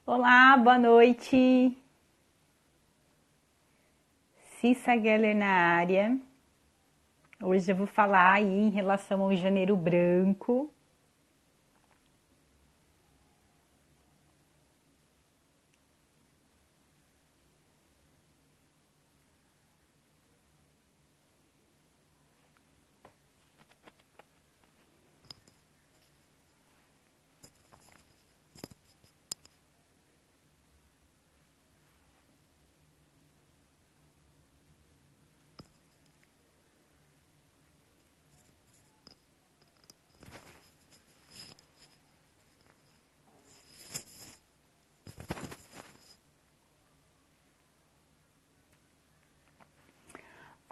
Olá, boa noite. Cissa Geller na área. Hoje eu vou falar aí em relação ao Janeiro Branco.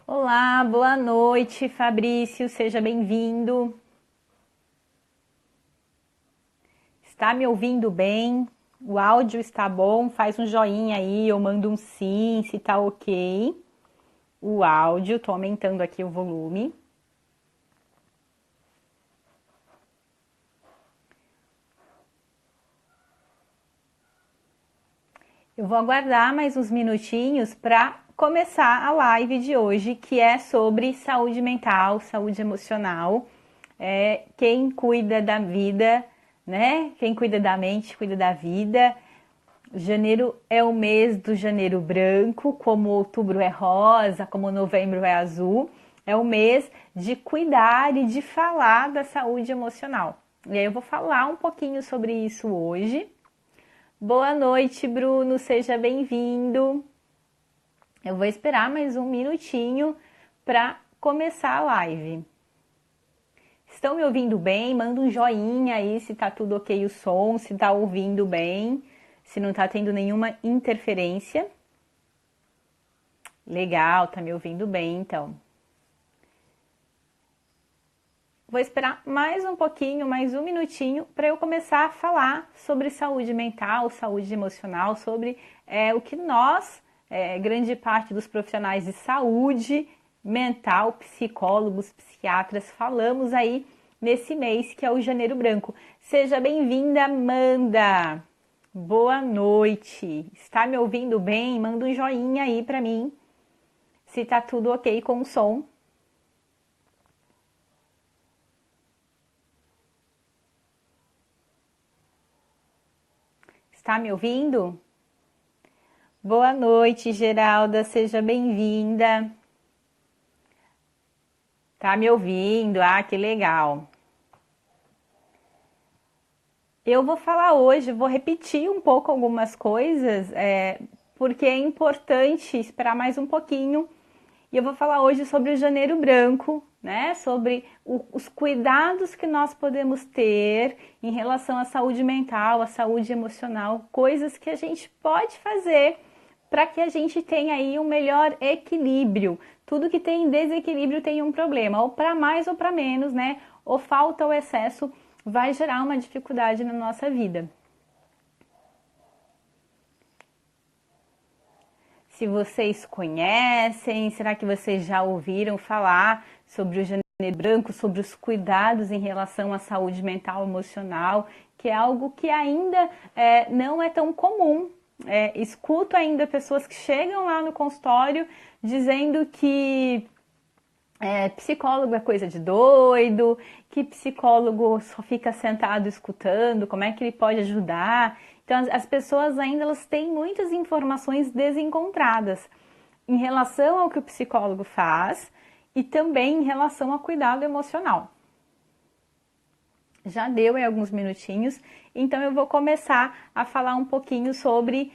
Olá, boa noite, Fabrício, seja bem-vindo. Está me ouvindo bem? O áudio está bom? Faz um joinha aí, eu mando um sim, se tá ok. O áudio, tô aumentando aqui o volume. Eu vou aguardar mais uns minutinhos para começar a live de hoje, que é sobre saúde mental, saúde emocional. Quem cuida da vida, né? Quem cuida da mente, cuida da vida. Janeiro é o mês do janeiro branco, como outubro é rosa, como novembro é azul. É o mês de cuidar e de falar da saúde emocional. E aí eu vou falar um pouquinho sobre isso hoje. Boa noite, Bruno, seja bem-vindo. Eu vou esperar mais um minutinho para começar a live. Estão me ouvindo bem? Manda um joinha aí se tá tudo ok o som, se tá ouvindo bem, se não tá tendo nenhuma interferência. Legal, tá me ouvindo bem então. Vou esperar mais um pouquinho, mais um minutinho, para eu começar a falar sobre saúde mental, saúde emocional, sobre o que nós, grande parte dos profissionais de saúde mental, psicólogos, psiquiatras, falamos aí nesse mês que é o Janeiro Branco. Seja bem-vinda, Amanda! Boa noite! Está me ouvindo bem? Manda um joinha aí para mim, se tá tudo ok com o som. Está me ouvindo? Boa noite, Geralda, seja bem-vinda. Tá me ouvindo? Ah, que legal. Eu vou falar hoje, vou repetir um pouco algumas coisas, porque é importante esperar mais um pouquinho. E eu vou falar hoje sobre o Janeiro Branco, né? Sobre os cuidados que nós podemos ter em relação à saúde mental, à saúde emocional, coisas que a gente pode fazer para que a gente tenha aí um melhor equilíbrio. Tudo que tem desequilíbrio tem um problema, ou para mais ou para menos, né? Ou falta ou excesso vai gerar uma dificuldade na nossa vida. Se vocês conhecem, será que vocês já ouviram falar sobre o Janeiro Branco, sobre os cuidados em relação à saúde mental e emocional, que é algo que ainda não é tão comum. Escuto ainda pessoas que chegam lá no consultório dizendo que psicólogo é coisa de doido, que psicólogo só fica sentado escutando, como é que ele pode ajudar? Então, as pessoas ainda elas têm muitas informações desencontradas em relação ao que o psicólogo faz e também em relação ao cuidado emocional. Já deu em alguns minutinhos, então eu vou começar a falar um pouquinho sobre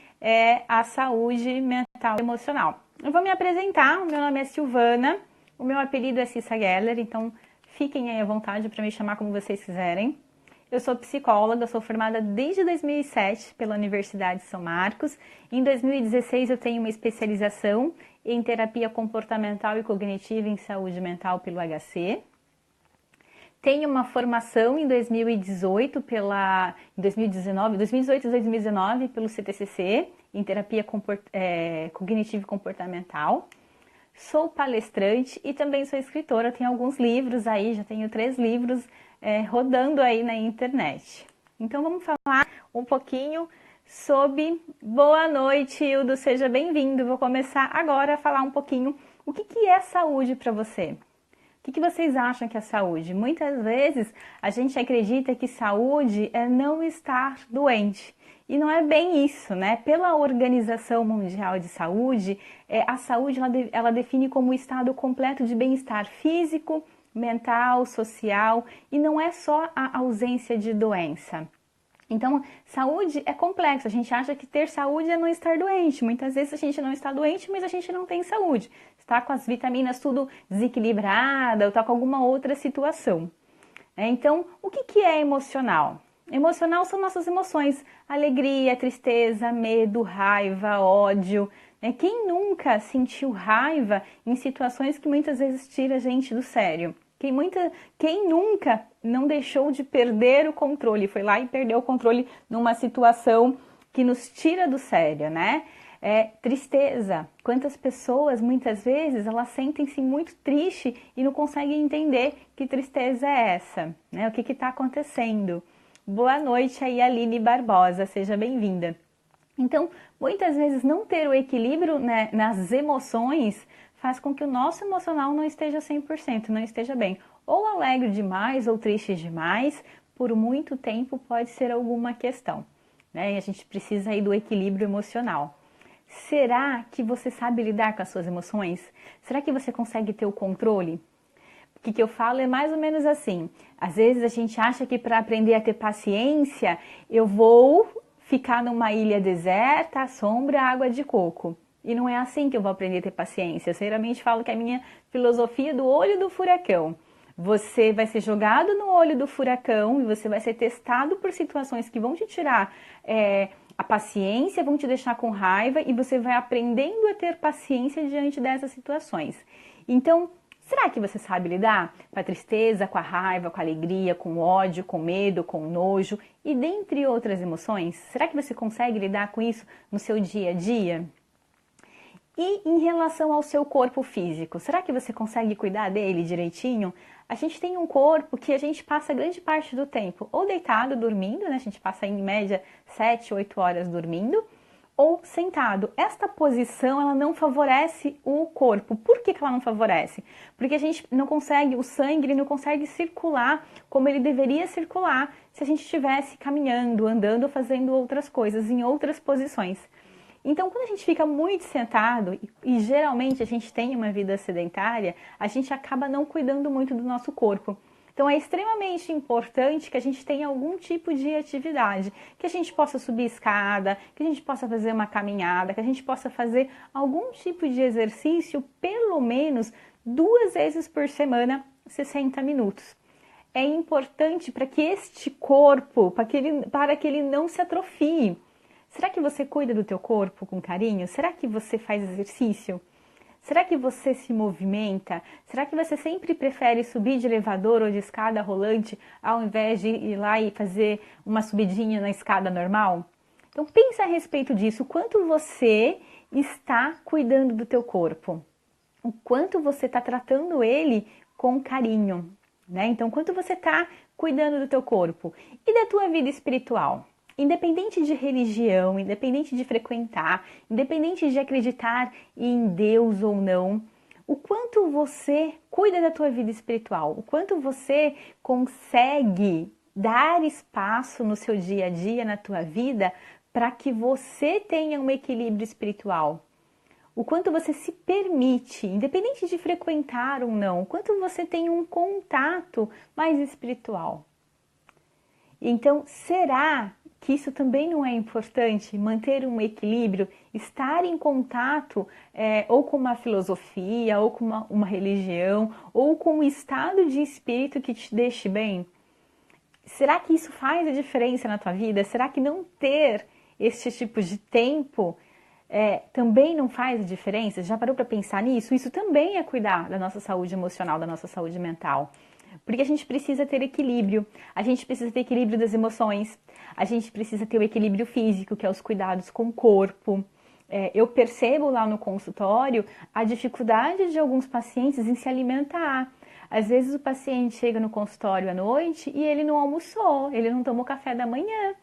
a saúde mental e emocional. Eu vou me apresentar, o meu nome é Silvana, o meu apelido é Cissa Geller, então fiquem aí à vontade para me chamar como vocês quiserem. Eu sou psicóloga, sou formada desde 2007 pela Universidade de São Marcos. Em 2016 eu tenho uma especialização em terapia comportamental e cognitiva em saúde mental pelo HC. Tenho uma formação em 2018 2018 e 2019 pelo CTCC em terapia cognitiva e comportamental. Sou palestrante e também sou escritora. Tenho alguns livros aí, já tenho 3 livros rodando aí na internet. Então vamos falar um pouquinho Boa noite, Hildo, seja bem-vindo. Vou começar agora a falar um pouquinho o que é saúde para você. O que vocês acham que é saúde? Muitas vezes a gente acredita que saúde é não estar doente. E não é bem isso, né? Pela Organização Mundial de Saúde, a saúde ela define como o estado completo de bem-estar físico, mental, social, e não é só a ausência de doença. Então, saúde é complexo. A gente acha que ter saúde é não estar doente. Muitas vezes a gente não está doente, mas a gente não tem saúde. Está com as vitaminas tudo desequilibrada ou está com alguma outra situação. Então, o que é emocional? Emocional são nossas emoções: alegria, tristeza, medo, raiva, ódio. Quem nunca sentiu raiva em situações que muitas vezes tira a gente do sério? Quem nunca não deixou de perder o controle, foi lá e perdeu o controle numa situação que nos tira do sério, né? Tristeza. Quantas pessoas, muitas vezes, elas sentem-se muito tristes e não conseguem entender que tristeza é essa, né? O que está acontecendo? Boa noite aí, Aline Barbosa, seja bem-vinda. Então, muitas vezes não ter o equilíbrio, né, nas emoções faz com que o nosso emocional não esteja 100%, não esteja bem. Ou alegre demais ou triste demais, por muito tempo pode ser alguma questão, né? E a gente precisa aí do equilíbrio emocional. Será que você sabe lidar com as suas emoções? Será que você consegue ter o controle? O que eu falo é mais ou menos assim. Às vezes a gente acha que para aprender a ter paciência, eu vou ficar numa ilha deserta, sombra, água de coco. E não é assim que eu vou aprender a ter paciência. Eu geralmente falo que é a minha filosofia do olho do furacão. Você vai ser jogado no olho do furacão e você vai ser testado por situações que vão te tirar a paciência, vão te deixar com raiva e você vai aprendendo a ter paciência diante dessas situações. Então, será que você sabe lidar com a tristeza, com a raiva, com a alegria, com o ódio, com o medo, com o nojo e dentre outras emoções? Será que você consegue lidar com isso no seu dia a dia? E em relação ao seu corpo físico, será que você consegue cuidar dele direitinho? A gente tem um corpo que a gente passa grande parte do tempo ou deitado, dormindo, né? A gente passa em média 7, 8 horas dormindo, ou sentado. Esta posição, ela não favorece o corpo. Por que ela não favorece? Porque a gente não consegue, o sangue ele não consegue circular como ele deveria circular se a gente estivesse caminhando, andando ou fazendo outras coisas, em outras posições. Então, quando a gente fica muito sentado, e geralmente a gente tem uma vida sedentária, a gente acaba não cuidando muito do nosso corpo. Então, é extremamente importante que a gente tenha algum tipo de atividade, que a gente possa subir escada, que a gente possa fazer uma caminhada, que a gente possa fazer algum tipo de exercício, pelo menos 2 vezes por semana, 60 minutos. É importante para que este corpo, para que ele não se atrofie. Será que você cuida do teu corpo com carinho? Será que você faz exercício? Será que você se movimenta? Será que você sempre prefere subir de elevador ou de escada rolante ao invés de ir lá e fazer uma subidinha na escada normal? Então pensa a respeito disso, o quanto você está cuidando do teu corpo, o quanto você está tratando ele com carinho, né? Então, quanto você está cuidando do teu corpo e da tua vida espiritual? Independente de religião, independente de frequentar, independente de acreditar em Deus ou não, o quanto você cuida da tua vida espiritual, o quanto você consegue dar espaço no seu dia a dia, na tua vida, para que você tenha um equilíbrio espiritual. O quanto você se permite, independente de frequentar ou não, o quanto você tem um contato mais espiritual. Então, será que isso também não é importante? Manter um equilíbrio, estar em contato ou com uma filosofia, ou com uma religião, ou com um estado de espírito que te deixe bem? Será que isso faz a diferença na tua vida? Será que não ter este tipo de tempo também não faz a diferença? Já parou para pensar nisso? Isso também é cuidar da nossa saúde emocional, da nossa saúde mental. Porque a gente precisa ter equilíbrio, a gente precisa ter equilíbrio das emoções, a gente precisa ter o equilíbrio físico, que é os cuidados com o corpo. Eu percebo lá no consultório a dificuldade de alguns pacientes em se alimentar. Às vezes o paciente chega no consultório à noite e ele não almoçou, ele não tomou café da manhã.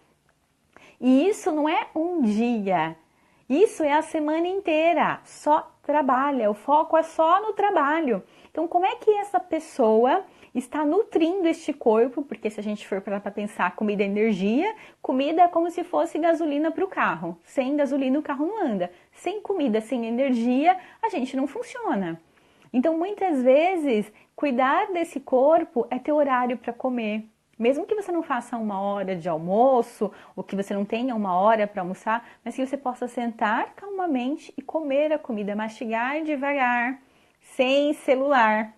E isso não é um dia, isso é a semana inteira, só trabalha, o foco é só no trabalho. Então, como é que essa pessoa está nutrindo este corpo? Porque se a gente for para pensar, comida é energia, comida é como se fosse gasolina para o carro. Sem gasolina o carro não anda. Sem comida, sem energia, a gente não funciona. Então, muitas vezes, cuidar desse corpo é ter horário para comer. Mesmo que você não faça uma hora de almoço, ou que você não tenha uma hora para almoçar, mas que você possa sentar calmamente e comer a comida, mastigar devagar, sem celular,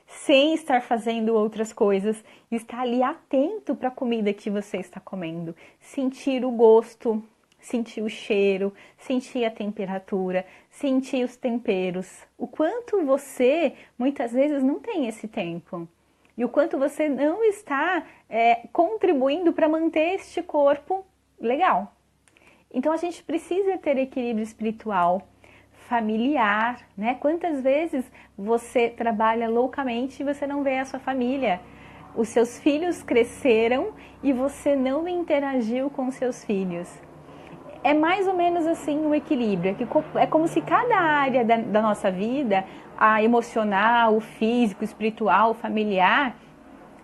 sem estar fazendo outras coisas, estar ali atento para a comida que você está comendo, sentir o gosto, sentir o cheiro, sentir a temperatura, sentir os temperos. O quanto você muitas vezes não tem esse tempo. E o quanto você não está contribuindo para manter este corpo legal. Então a gente precisa ter equilíbrio espiritual, familiar, né? Quantas vezes você trabalha loucamente e você não vê a sua família? Os seus filhos cresceram e você não interagiu com seus filhos. É mais ou menos assim o equilíbrio. É como se cada área da nossa vida, a emocional, o físico, o espiritual, o familiar,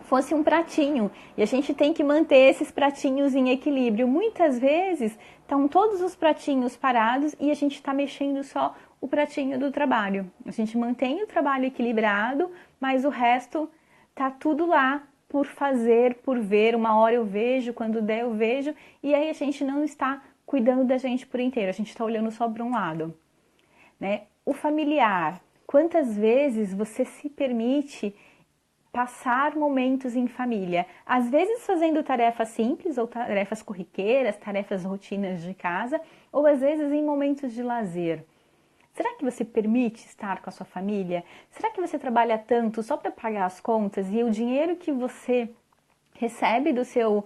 fosse um pratinho. E a gente tem que manter esses pratinhos em equilíbrio. Muitas vezes estão todos os pratinhos parados e a gente está mexendo só o pratinho do trabalho. A gente mantém o trabalho equilibrado, mas o resto tá tudo lá por fazer, por ver. Uma hora eu vejo, quando der eu vejo. E aí a gente não está cuidando da gente por inteiro. A gente está olhando só para um lado, né? O familiar. Quantas vezes você se permite passar momentos em família, às vezes fazendo tarefas simples ou tarefas corriqueiras, tarefas rotinas de casa, ou às vezes em momentos de lazer. Será que você permite estar com a sua família? Será que você trabalha tanto só para pagar as contas e o dinheiro que você recebe do seu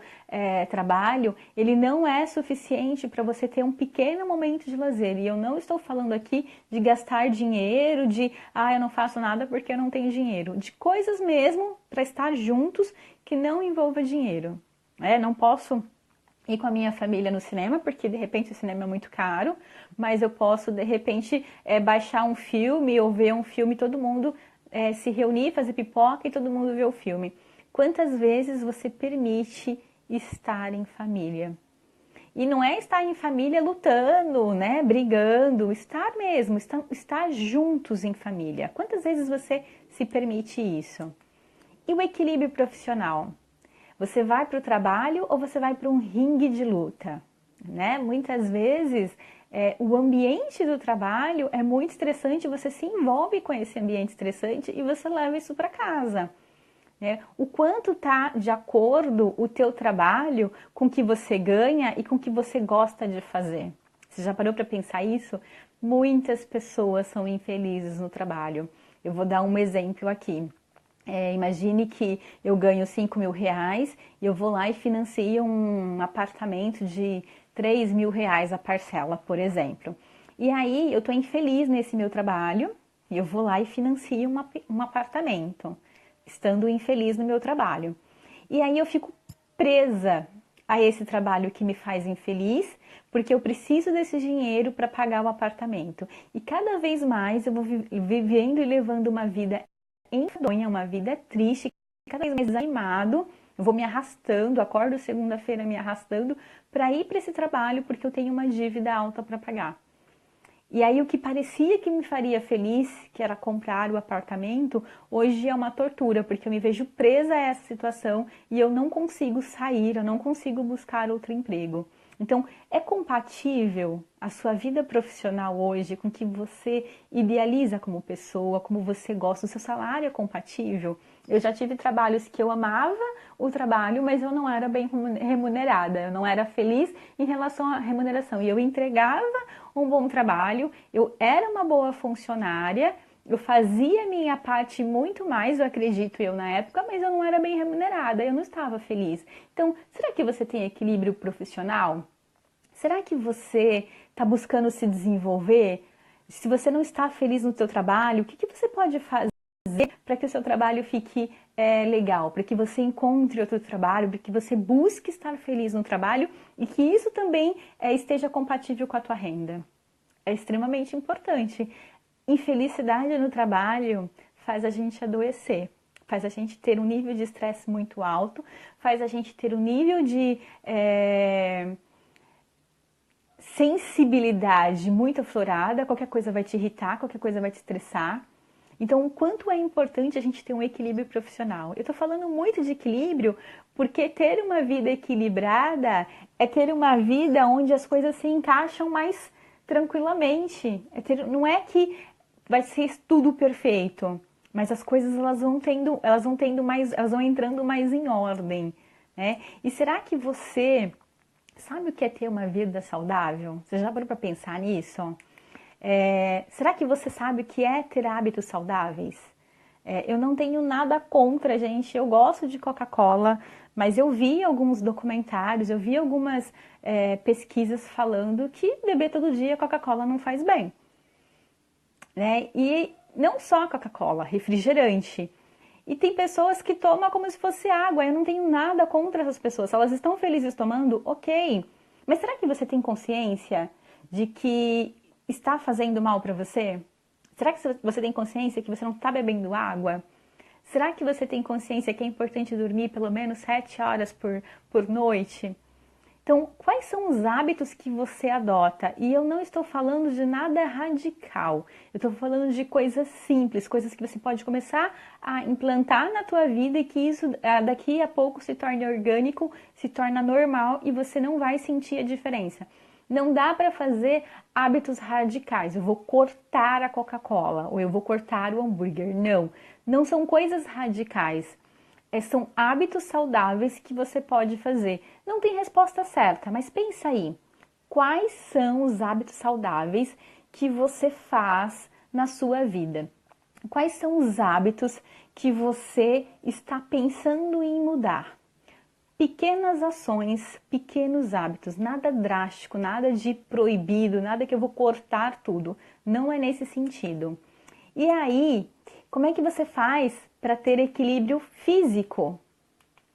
trabalho, ele não é suficiente para você ter um pequeno momento de lazer. E eu não estou falando aqui de gastar dinheiro, de eu não faço nada porque eu não tenho dinheiro. De coisas mesmo para estar juntos que não envolva dinheiro. Não posso ir com a minha família no cinema, porque de repente o cinema é muito caro, mas eu posso de repente baixar um filme ou ver um filme, todo mundo se reunir, fazer pipoca e todo mundo ver o filme. Quantas vezes você permite estar em família? E não é estar em família lutando, né, brigando, estar mesmo, estar juntos em família. Quantas vezes você se permite isso? E o equilíbrio profissional? Você vai para o trabalho ou você vai para um ringue de luta? Né? Muitas vezes o ambiente do trabalho é muito estressante, você se envolve com esse ambiente estressante e você leva isso para casa. O quanto está de acordo o teu trabalho com o que você ganha e com o que você gosta de fazer? Você já parou para pensar isso? Muitas pessoas são infelizes no trabalho. Eu vou dar um exemplo aqui. Imagine que eu ganho 5 mil reais e eu vou lá e financio um apartamento de 3 mil reais a parcela, por exemplo. E aí eu estou infeliz nesse meu trabalho e eu vou lá e financio um apartamento, estando infeliz no meu trabalho. E aí eu fico presa a esse trabalho que me faz infeliz, porque eu preciso desse dinheiro para pagar o apartamento. E cada vez mais eu vou vivendo e levando uma vida enfadonha, uma vida triste, cada vez mais desanimado. Eu vou me arrastando, acordo segunda-feira me arrastando para ir para esse trabalho porque eu tenho uma dívida alta para pagar. E aí o que parecia que me faria feliz, que era comprar o apartamento, hoje é uma tortura, porque eu me vejo presa a essa situação e eu não consigo sair, eu não consigo buscar outro emprego. Então, é compatível a sua vida profissional hoje com o que você idealiza como pessoa, como você gosta? O seu salário é compatível? Eu já tive trabalhos que eu amava o trabalho, mas eu não era bem remunerada, eu não era feliz em relação à remuneração. E eu entregava um bom trabalho, eu era uma boa funcionária, eu fazia minha parte muito mais, eu acredito eu na época, mas eu não era bem remunerada, eu não estava feliz. Então, será que você tem equilíbrio profissional? Será que você está buscando se desenvolver? Se você não está feliz no seu trabalho, o que você pode fazer para que o seu trabalho fique legal, para que você encontre outro trabalho, para que você busque estar feliz no trabalho e que isso também esteja compatível com a tua renda. É extremamente importante. Infelicidade no trabalho faz a gente adoecer, faz a gente ter um nível de estresse muito alto, faz a gente ter um nível de sensibilidade muito aflorada, qualquer coisa vai te irritar, qualquer coisa vai te estressar. Então, o quanto é importante a gente ter um equilíbrio profissional. Eu estou falando muito de equilíbrio porque ter uma vida equilibrada é ter uma vida onde as coisas se encaixam mais tranquilamente. Não é que vai ser tudo perfeito, mas as coisas elas vão entrando mais em ordem, né? E será que você sabe o que é ter uma vida saudável? Você já parou para pensar nisso? Será que você sabe o que é ter hábitos saudáveis? Eu não tenho nada contra, gente. Eu gosto de Coca-Cola, mas eu vi alguns documentários, eu vi algumas pesquisas falando que beber todo dia Coca-Cola não faz bem, né? E não só Coca-Cola, refrigerante. E tem pessoas que tomam como se fosse água. Eu não tenho nada contra essas pessoas. Se elas estão felizes tomando, ok. Mas será que você tem consciência de que está fazendo mal para você? Será que você tem consciência que você não está bebendo água? Será que você tem consciência que é importante dormir pelo menos 7 horas por noite? Então, quais são os hábitos que você adota? E eu não estou falando de nada radical. Eu estou falando de coisas simples, coisas que você pode começar a implantar na tua vida e que isso daqui a pouco se torne orgânico, se torna normal e você não vai sentir a diferença. Não dá para fazer hábitos radicais. Eu vou cortar a Coca-Cola ou eu vou cortar o hambúrguer. Não, não são coisas radicais. São hábitos saudáveis que você pode fazer. Não tem resposta certa, mas pensa aí. Quais são os hábitos saudáveis que você faz na sua vida? Quais são os hábitos que você está pensando em mudar? Pequenas ações, pequenos hábitos, nada drástico, nada de proibido, nada que eu vou cortar tudo. Não é nesse sentido. E aí, como é que você faz para ter equilíbrio físico,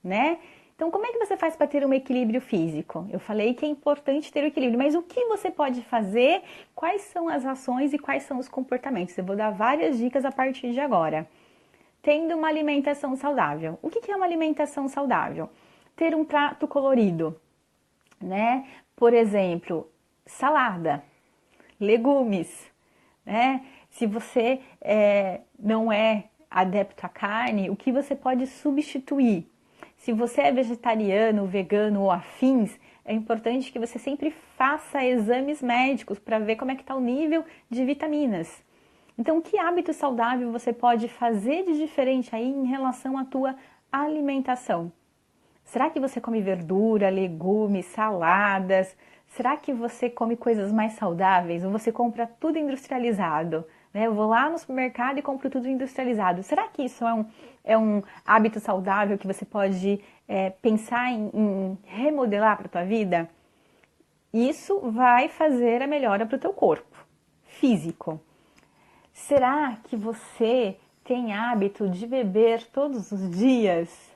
né? Então, como é que você faz para ter um equilíbrio físico? Eu falei que é importante ter o equilíbrio, mas o que você pode fazer? Quais são as ações e quais são os comportamentos? Eu vou dar várias dicas a partir de agora. Tendo uma alimentação saudável. O que é uma alimentação saudável? Ter um prato colorido, né? Por exemplo, salada, legumes, né? Se você não é adepto à carne, o que você pode substituir? Se você é vegetariano, vegano ou afins, é importante que você sempre faça exames médicos para ver como é que está o nível de vitaminas. Então, que hábito saudável você pode fazer de diferente aí em relação à tua alimentação? Será que você come verdura, legumes, saladas? Será que você come coisas mais saudáveis ou você compra tudo industrializado? Eu vou lá no supermercado e compro tudo industrializado. Será que isso é um hábito saudável que você pode pensar em remodelar para a tua vida? Isso vai fazer a melhora para o teu corpo físico. Será que você tem hábito de beber todos os dias?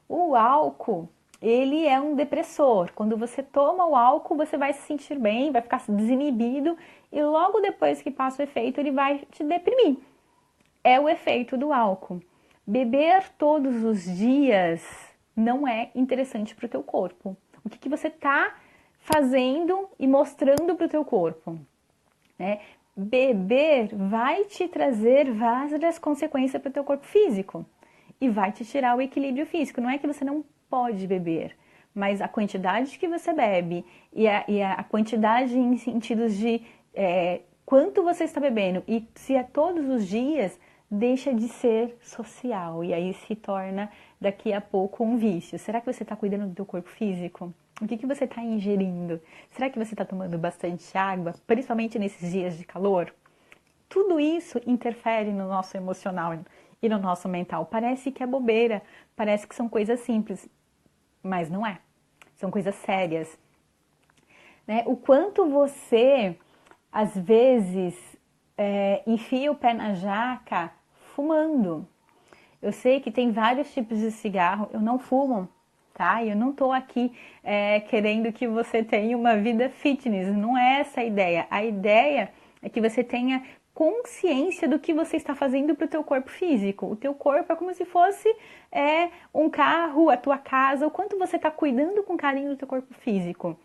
O álcool, ele é um depressor. Quando você toma o álcool, você vai se sentir bem, vai ficar desinibido e logo depois que passa o efeito, ele vai te deprimir. É o efeito do álcool. Beber todos os dias não é interessante para o teu corpo. O que você está fazendo e mostrando para o teu corpo? Beber vai te trazer várias consequências para o teu corpo físico e vai te tirar o equilíbrio físico. Não é que você não pode beber, mas a quantidade que você bebe e a quantidade em sentidos de quanto você está bebendo e se é todos os dias, deixa de ser social e aí se torna daqui a pouco um vício. Será que você está cuidando do teu corpo físico? O que você está ingerindo? Será que você está tomando bastante água, principalmente nesses dias de calor? Tudo isso interfere no nosso emocional e no nosso mental. Parece que é bobeira, parece que são coisas simples, mas não é. São coisas sérias. O quanto você, às vezes, enfia o pé na jaca fumando. Eu sei que tem vários tipos de cigarro, eu não fumo, tá? Eu não tô aqui querendo que você tenha uma vida fitness, não é essa a ideia. A ideia é que você tenha consciência do que você está fazendo para o teu corpo físico. O teu corpo é como se fosse um carro, a tua casa, o quanto você está cuidando com carinho do teu corpo físico.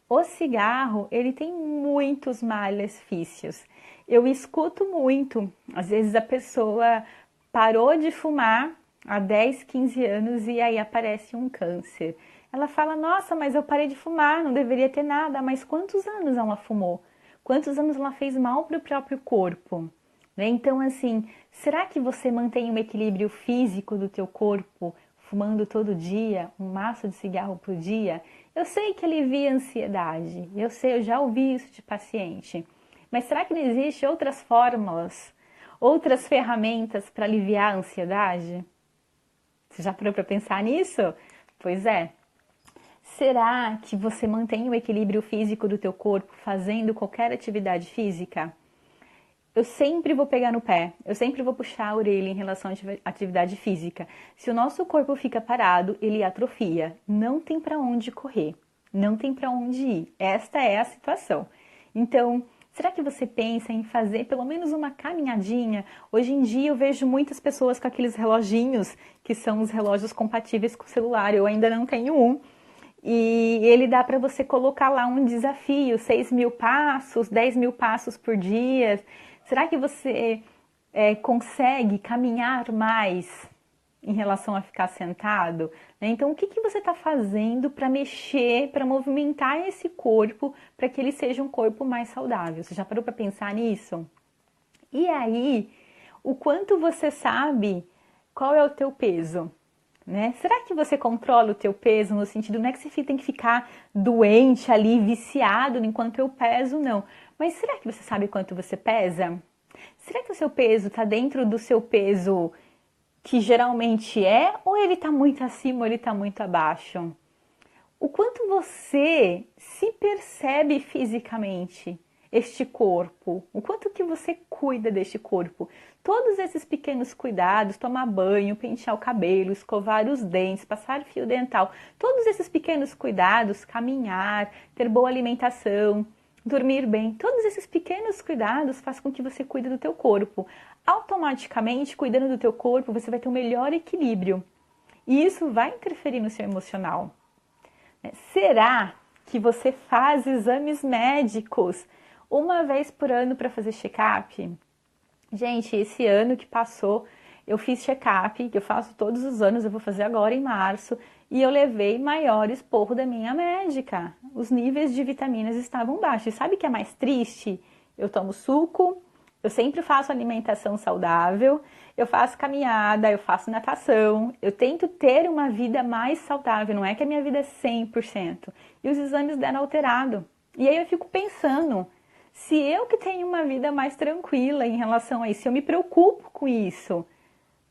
O cigarro, ele tem muitos malefícios. Eu escuto muito, às vezes a pessoa parou de fumar há 10, 15 anos e aí aparece um câncer. Ela fala, nossa, mas eu parei de fumar, não deveria ter nada, mas quantos anos ela fumou? Quantos anos ela fez mal para o próprio corpo? Né? Então, assim, será que você mantém um equilíbrio físico do teu corpo, fumando todo dia, um maço de cigarro por dia? Eu sei que alivia a ansiedade, eu sei, eu já ouvi isso de paciente, mas será que não existem outras fórmulas, outras ferramentas para aliviar a ansiedade? Você já parou para pensar nisso? Pois é. Será que você mantém o equilíbrio físico do teu corpo fazendo qualquer atividade física? Eu sempre vou pegar no pé, eu sempre vou puxar a orelha em relação à atividade física. Se o nosso corpo fica parado, ele atrofia. Não tem para onde correr, não tem para onde ir. Esta é a situação. Então, será que você pensa em fazer pelo menos uma caminhadinha? Hoje em dia eu vejo muitas pessoas com aqueles reloginhos, que são os relógios compatíveis com o celular. Eu ainda não tenho um. E ele dá para você colocar lá um desafio, 6.000 passos, 10.000 passos por dia. Será que você consegue caminhar mais em relação a ficar sentado? Então, o que você está fazendo para mexer, para movimentar esse corpo, para que ele seja um corpo mais saudável? Você já parou para pensar nisso? E aí, o quanto você sabe qual é o teu peso? Né? Será que você controla o teu peso no sentido, não é que você tem que ficar doente ali, viciado enquanto eu peso, não. Mas será que você sabe quanto você pesa? Será que o seu peso está dentro do seu peso que geralmente é, ou ele está muito acima ou ele está muito abaixo? O quanto você se percebe fisicamente este corpo? O quanto que você cuida deste corpo? Todos esses pequenos cuidados, tomar banho, pentear o cabelo, escovar os dentes, passar fio dental, todos esses pequenos cuidados, caminhar, ter boa alimentação, dormir bem, todos esses pequenos cuidados fazem com que você cuide do teu corpo. Automaticamente, cuidando do teu corpo, você vai ter um melhor equilíbrio. E isso vai interferir no seu emocional. Será que você faz exames médicos uma vez por ano para fazer check-up? Gente, esse ano que passou, eu fiz check-up, que eu faço todos os anos, eu vou fazer agora em março, e eu levei maior esporro da minha médica. Os níveis de vitaminas estavam baixos. E sabe o que é mais triste? Eu tomo suco, eu sempre faço alimentação saudável, eu faço caminhada, eu faço natação, eu tento ter uma vida mais saudável, não é que a minha vida é 100%. E os exames deram alterado. E aí eu fico pensando, se eu que tenho uma vida mais tranquila em relação a isso, eu me preocupo com isso,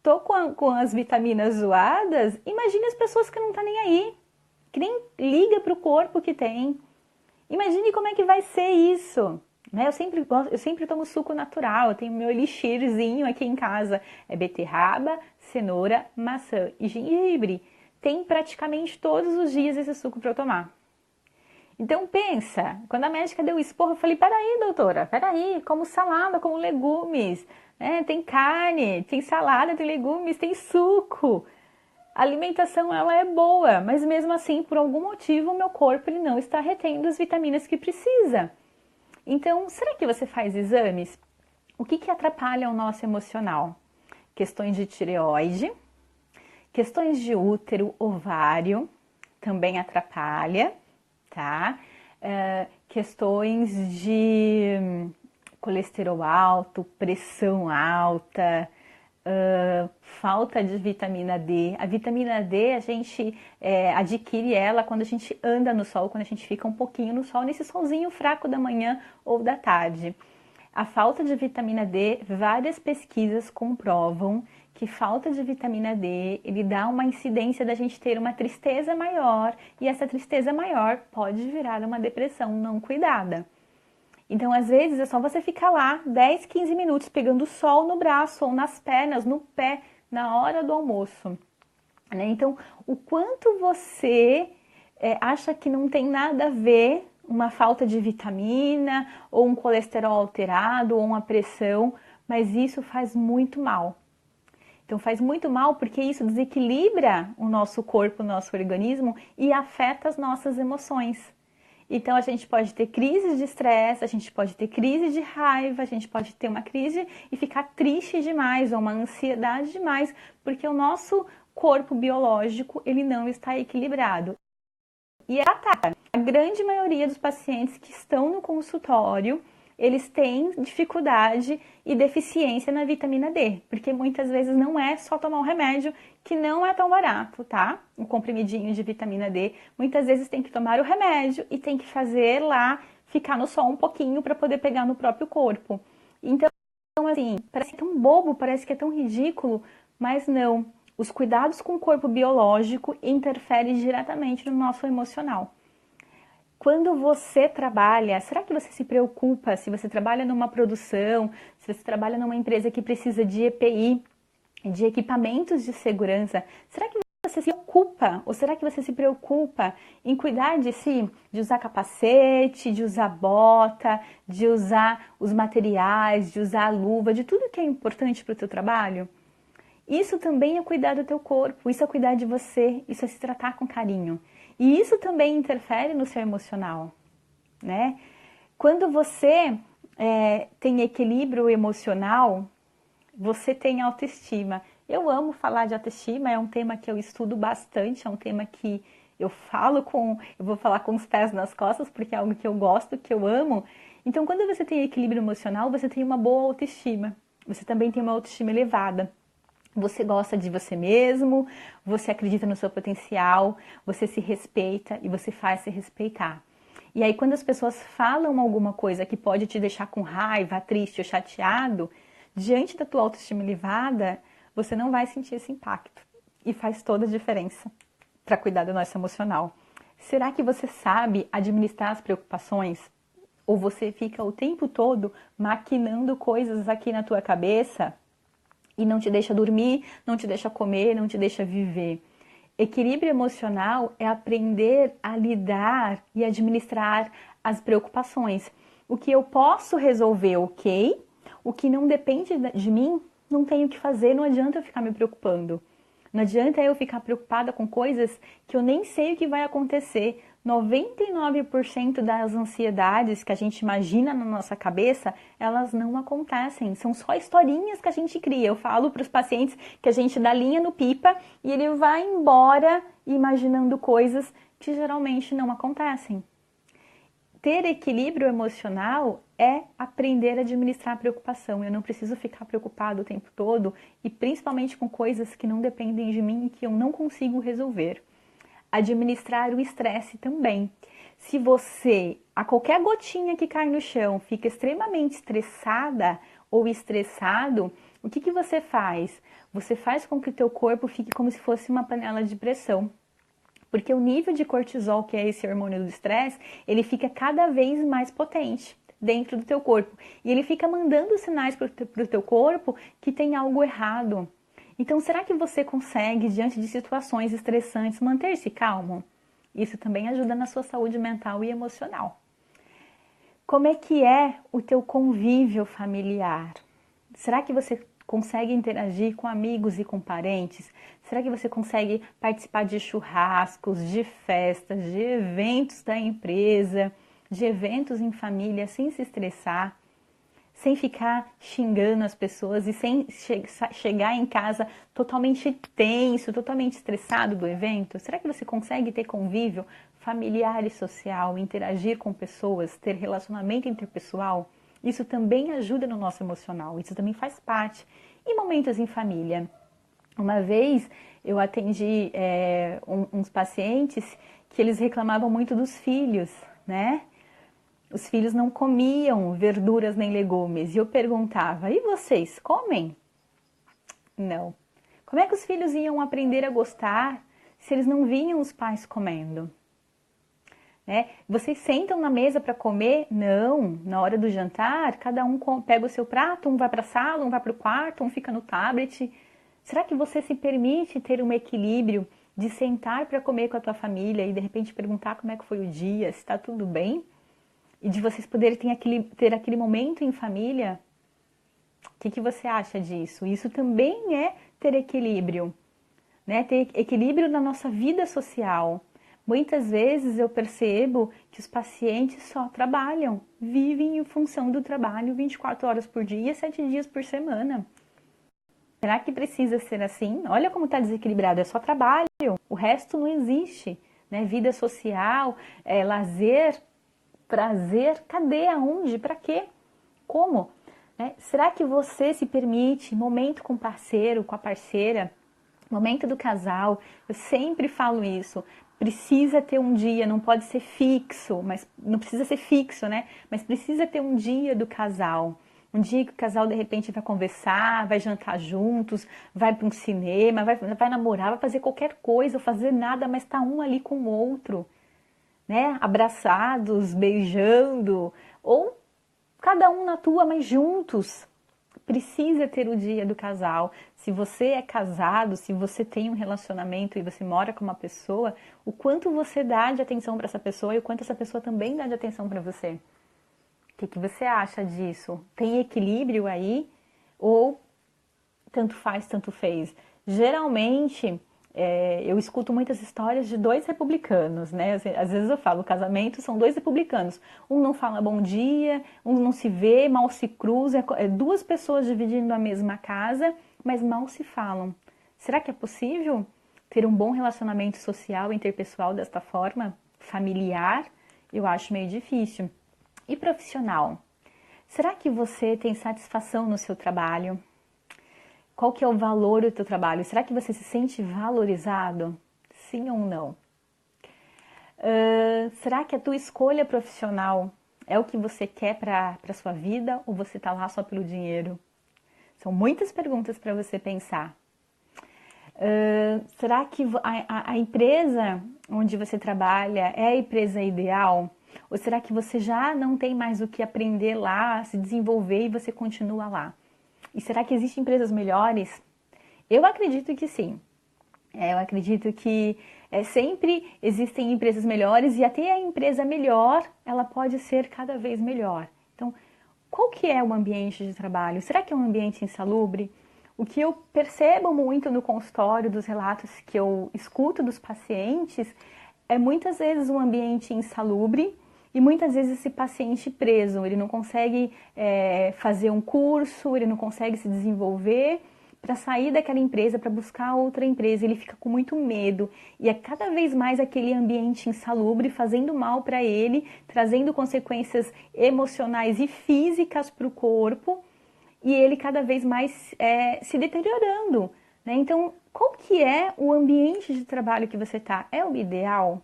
tô com as vitaminas zoadas, imagine as pessoas que não estão nem aí, que nem liga para o corpo que tem. Imagine como é que vai ser isso. Né? Eu sempre tomo suco natural, eu tenho meu elixirzinho aqui em casa. É beterraba, cenoura, maçã e gengibre. Tem praticamente todos os dias esse suco para eu tomar. Então pensa, quando a médica deu o esporro, eu falei, peraí, doutora, peraí, como salada, como legumes, né? Tem carne, tem salada, tem legumes, tem suco. A alimentação ela é boa, mas mesmo assim, por algum motivo, o meu corpo ele não está retendo as vitaminas que precisa. Então, será que você faz exames? O que atrapalha o nosso emocional? Questões de tireoide, questões de útero, ovário, também atrapalha, tá? Questões de colesterol alto, pressão alta, falta de vitamina D. A vitamina D a gente adquire ela quando a gente anda no sol, quando a gente fica um pouquinho no sol, nesse solzinho fraco da manhã ou da tarde. A falta de vitamina D, várias pesquisas comprovam que falta de vitamina D, ele dá uma incidência da gente ter uma tristeza maior, e essa tristeza maior pode virar uma depressão não cuidada. Então, às vezes, é só você ficar lá 10, 15 minutos pegando sol no braço ou nas pernas, no pé, na hora do almoço, né? Então, o quanto você acha que não tem nada a ver uma falta de vitamina, ou um colesterol alterado, ou uma pressão, mas isso faz muito mal. Então faz muito mal porque isso desequilibra o nosso corpo, o nosso organismo e afeta as nossas emoções. Então a gente pode ter crises de estresse, a gente pode ter crise de raiva, a gente pode ter uma crise e ficar triste demais ou uma ansiedade demais, porque o nosso corpo biológico ele não está equilibrado. E a grande maioria dos pacientes que estão no consultório, eles têm dificuldade e deficiência na vitamina D, porque muitas vezes não é só tomar um remédio, que não é tão barato, tá? Um comprimidinho de vitamina D. Muitas vezes tem que tomar o remédio e tem que fazer lá, ficar no sol um pouquinho para poder pegar no próprio corpo. Então, assim, parece tão bobo, parece que é tão ridículo, mas não. Os cuidados com o corpo biológico interferem diretamente no nosso emocional. Quando você trabalha, será que você se preocupa se você trabalha numa produção, se você trabalha numa empresa que precisa de EPI, de equipamentos de segurança? Será que você se preocupa, ou será que você se preocupa em cuidar de si, de usar capacete, de usar bota, de usar os materiais, de usar a luva, de tudo que é importante para o teu trabalho? Isso também é cuidar do teu corpo, isso é cuidar de você, isso é se tratar com carinho. E isso também interfere no seu emocional, né? Quando você tem equilíbrio emocional, você tem autoestima. Eu amo falar de autoestima, é um tema que eu estudo bastante, é um tema que eu vou falar com os pés nas costas, porque é algo que eu gosto, que eu amo. Então, quando você tem equilíbrio emocional, você tem uma boa autoestima. Você também tem uma autoestima elevada. Você gosta de você mesmo, você acredita no seu potencial, você se respeita e você faz se respeitar. E aí, quando as pessoas falam alguma coisa que pode te deixar com raiva, triste ou chateado, diante da tua autoestima elevada, você não vai sentir esse impacto. E faz toda a diferença para cuidar do nosso emocional. Será que você sabe administrar as preocupações? Ou você fica o tempo todo maquinando coisas aqui na tua cabeça e não te deixa dormir, não te deixa comer, não te deixa viver? Equilíbrio emocional é aprender a lidar e administrar as preocupações. O que eu posso resolver, ok? O que não depende de mim, não tenho o que fazer, não adianta eu ficar me preocupando. Não adianta eu ficar preocupada com coisas que eu nem sei o que vai acontecer. 99% das ansiedades que a gente imagina na nossa cabeça, elas não acontecem. São só historinhas que a gente cria. Eu falo para os pacientes que a gente dá linha no pipa e ele vai embora imaginando coisas que geralmente não acontecem. Ter equilíbrio emocional é aprender a administrar a preocupação. Eu não preciso ficar preocupado o tempo todo e principalmente com coisas que não dependem de mim e que eu não consigo resolver. Administrar o estresse também. Se você, a qualquer gotinha que cai no chão, fica extremamente estressada ou estressado, o que você faz? Você faz com que o teu corpo fique como se fosse uma panela de pressão. Porque o nível de cortisol, que é esse hormônio do estresse, ele fica cada vez mais potente dentro do teu corpo. E ele fica mandando sinais para o teu corpo que tem algo errado. Então, será que você consegue, diante de situações estressantes, manter-se calmo? Isso também ajuda na sua saúde mental e emocional. Como é que é o teu convívio familiar? Será que você consegue interagir com amigos e com parentes? Será que você consegue participar de churrascos, de festas, de eventos da empresa, de eventos em família sem se estressar, sem ficar xingando as pessoas e sem chegar em casa totalmente tenso, totalmente estressado do evento? Será que você consegue ter convívio familiar e social, interagir com pessoas, ter relacionamento interpessoal? Isso também ajuda no nosso emocional, isso também faz parte. E momentos em família? Uma vez eu atendi uns pacientes que eles reclamavam muito dos filhos, né? Os filhos não comiam verduras nem legumes. E eu perguntava, e vocês comem? Não. Como é que os filhos iam aprender a gostar se eles não vinham os pais comendo? né? Vocês sentam na mesa para comer? Não. Na hora do jantar, cada um pega o seu prato, um vai para a sala, um vai para o quarto, um fica no tablet. Será que você se permite ter um equilíbrio de sentar para comer com a tua família e de repente perguntar como é que foi o dia, se está tudo bem? E de vocês poderem ter aquele momento em família? O que você acha disso? Isso também é ter equilíbrio, né? Ter equilíbrio na nossa vida social. Muitas vezes eu percebo que os pacientes só trabalham, vivem em função do trabalho 24 horas por dia, 7 dias por semana. Será que precisa ser assim? Olha como está desequilibrado, é só trabalho, o resto não existe, né? Vida social, lazer, prazer, cadê, aonde, para quê? Como? Né? Será que você se permite momento com o parceiro, com a parceira, momento do casal? Eu sempre falo isso. Precisa ter um dia, não pode ser fixo, mas não precisa ser fixo, né? Mas precisa ter um dia do casal. Um dia que o casal de repente vai conversar, vai jantar juntos, vai para um cinema, vai namorar, vai fazer qualquer coisa, ou fazer nada, mas tá um ali com o outro, né? Abraçados, beijando, ou cada um na tua, mas juntos. Precisa ter o dia do casal. Se você é casado, se você tem um relacionamento e você mora com uma pessoa, o quanto você dá de atenção para essa pessoa e o quanto essa pessoa também dá de atenção para você. O que você acha disso? Tem equilíbrio aí? Ou tanto faz, tanto fez? Geralmente, eu escuto muitas histórias de dois republicanos, né? Às vezes eu falo, casamento são dois republicanos. Um não fala bom dia, um não se vê, mal se cruza. É duas pessoas dividindo a mesma casa, mas mal se falam. Será que é possível ter um bom relacionamento social, interpessoal desta forma? Familiar? Eu acho meio difícil. E profissional? Será que você tem satisfação no seu trabalho? Qual que é o valor do teu trabalho? Será que você se sente valorizado? Sim ou não? Será que a tua escolha profissional é o que você quer para a sua vida ou você está lá só pelo dinheiro? São muitas perguntas para você pensar. Será que a empresa onde você trabalha é a empresa ideal? Ou será que você já não tem mais o que aprender lá, se desenvolver e você continua lá? E será que existem empresas melhores? Eu acredito que sim. Eu acredito que sempre existem empresas melhores e até a empresa melhor, ela pode ser cada vez melhor. Então, qual que é o ambiente de trabalho? Será que é um ambiente insalubre? O que eu percebo muito no consultório, dos relatos que eu escuto dos pacientes, é muitas vezes um ambiente insalubre e muitas vezes esse paciente preso, ele não consegue fazer um curso, ele não consegue se desenvolver para sair daquela empresa, para buscar outra empresa, ele fica com muito medo e é cada vez mais aquele ambiente insalubre fazendo mal para ele, trazendo consequências emocionais e físicas para o corpo e ele cada vez mais se deteriorando, né? Então, qual que é o ambiente de trabalho que você está? É o ideal?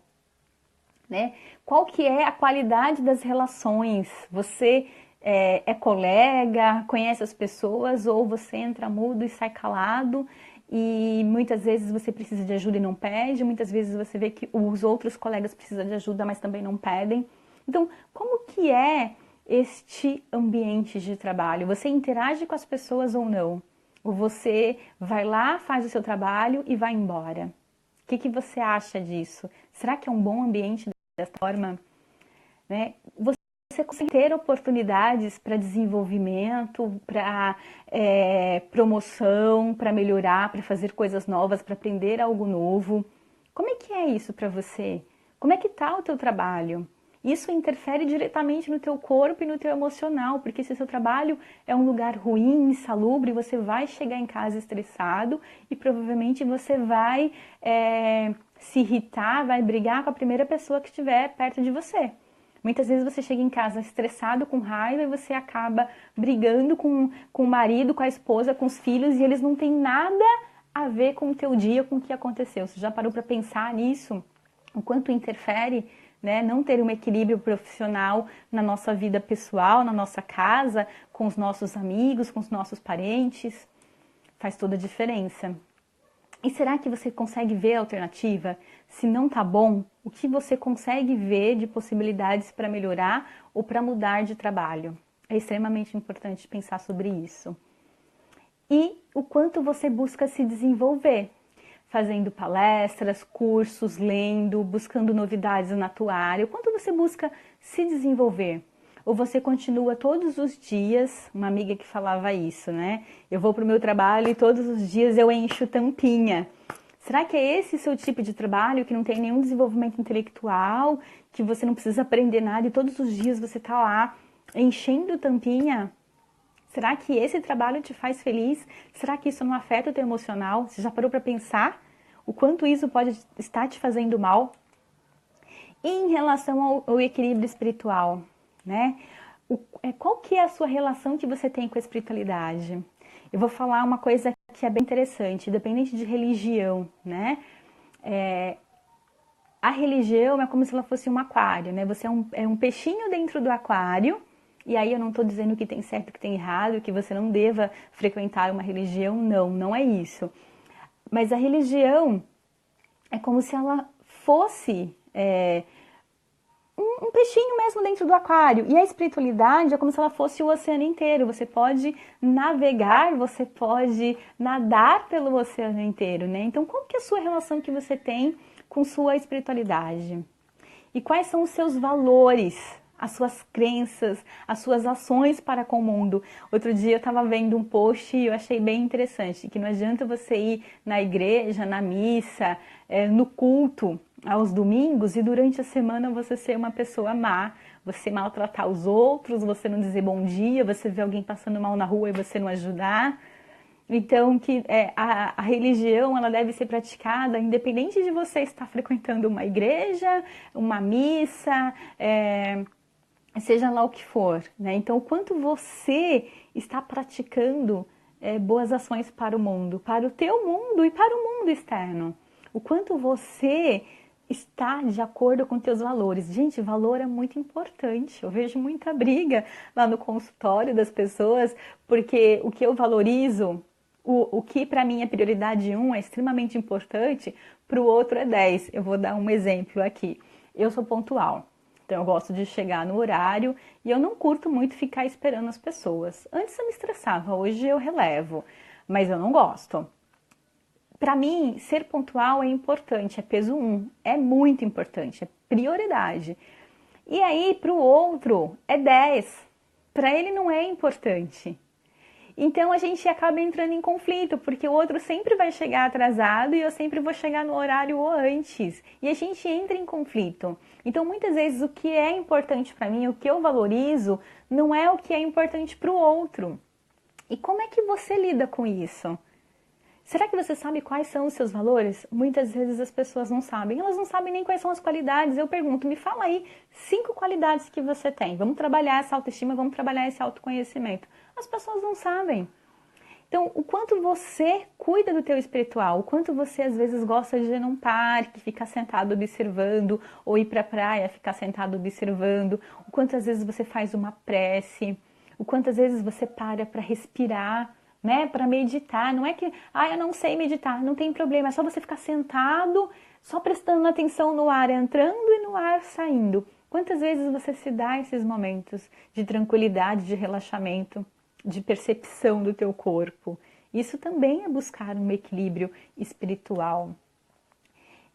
Né? Qual que é a qualidade das relações? Você é colega, conhece as pessoas ou você entra mudo e sai calado e muitas vezes você precisa de ajuda e não pede, muitas vezes você vê que os outros colegas precisam de ajuda, mas também não pedem. Então, como que é este ambiente de trabalho? Você interage com as pessoas ou não? Ou você vai lá, faz o seu trabalho e vai embora? O que você acha disso? Será que é um bom ambiente dessa forma? Né? Você consegue ter oportunidades para desenvolvimento, para promoção, para melhorar, para fazer coisas novas, para aprender algo novo. Como é que é isso para você? Como é que está o teu trabalho? Isso interfere diretamente no teu corpo e no teu emocional, porque se o seu trabalho é um lugar ruim, insalubre, você vai chegar em casa estressado e provavelmente você vai se irritar, vai brigar com a primeira pessoa que estiver perto de você. Muitas vezes você chega em casa estressado, com raiva, e você acaba brigando com o marido, com a esposa, com os filhos, e eles não têm nada a ver com o teu dia, com o que aconteceu. Você já parou para pensar nisso? O quanto interfere, né, não ter um equilíbrio profissional na nossa vida pessoal, na nossa casa, com os nossos amigos, com os nossos parentes? Faz toda a diferença. E será que você consegue ver a alternativa? Se não tá bom, o que você consegue ver de possibilidades para melhorar ou para mudar de trabalho? É extremamente importante pensar sobre isso. E o quanto você busca se desenvolver, fazendo palestras, cursos, lendo, buscando novidades na tua área. O quanto você busca se desenvolver? Ou você continua todos os dias, uma amiga que falava isso, né? Eu vou para o meu trabalho e todos os dias eu encho tampinha. Será que é esse seu tipo de trabalho, que não tem nenhum desenvolvimento intelectual, que você não precisa aprender nada e todos os dias você está lá enchendo tampinha? Será que esse trabalho te faz feliz? Será que isso não afeta o teu emocional? Você já parou para pensar o quanto isso pode estar te fazendo mal? E em relação ao equilíbrio espiritual, né? Qual que é a sua relação que você tem com a espiritualidade? Eu vou falar uma coisa que é bem interessante, independente de religião, né? A religião é como se ela fosse um aquário, né? Você é um peixinho dentro do aquário. E aí eu não estou dizendo que tem certo, que tem errado, que você não deva frequentar uma religião, não, não é isso. Mas a religião é como se ela fosse um peixinho mesmo dentro do aquário. E a espiritualidade é como se ela fosse o oceano inteiro. Você pode navegar, você pode nadar pelo oceano inteiro, né? Então, qual que é a sua relação que você tem com sua espiritualidade? E quais são os seus valores, as suas crenças, as suas ações para com o mundo? Outro dia eu estava vendo um post e eu achei bem interessante, que não adianta você ir na igreja, na missa, no culto aos domingos e durante a semana você ser uma pessoa má, você maltratar os outros, você não dizer bom dia, você ver alguém passando mal na rua e você não ajudar. Então, a religião ela deve ser praticada independente de você estar frequentando uma igreja, uma missa, seja lá o que for, né? Então, o quanto você está praticando boas ações para o mundo, para o teu mundo e para o mundo externo. O quanto você está de acordo com teus valores. Gente, valor é muito importante. Eu vejo muita briga lá no consultório das pessoas, porque o que eu valorizo, o que para mim é prioridade 1 é extremamente importante, para o outro é 10. Eu vou dar um exemplo aqui. Eu sou pontual. Então eu gosto de chegar no horário e eu não curto muito ficar esperando as pessoas. Antes eu me estressava, hoje eu relevo, mas eu não gosto. Para mim, ser pontual é importante, é peso 1, é muito importante, é prioridade. E aí, para o outro, é 10. Para ele não é importante. Então a gente acaba entrando em conflito, porque o outro sempre vai chegar atrasado e eu sempre vou chegar no horário ou antes. E a gente entra em conflito. Então muitas vezes o que é importante para mim, o que eu valorizo, não é o que é importante para o outro. E como é que você lida com isso? Será que você sabe quais são os seus valores? Muitas vezes as pessoas não sabem. Elas não sabem nem quais são as qualidades. Eu pergunto, me fala aí 5 qualidades que você tem. Vamos trabalhar essa autoestima, vamos trabalhar esse autoconhecimento. As pessoas não sabem. Então, o quanto você cuida do teu espiritual, o quanto você às vezes gosta de ir num parque, ficar sentado observando, ou ir para a praia, ficar sentado observando, o quanto às vezes você faz uma prece, o quanto às vezes você para respirar, né, para meditar. Não é que, eu não sei meditar, não tem problema, é só você ficar sentado, só prestando atenção no ar entrando e no ar saindo. Quantas vezes você se dá esses momentos de tranquilidade, de relaxamento, de percepção do teu corpo? Isso também é buscar um equilíbrio espiritual.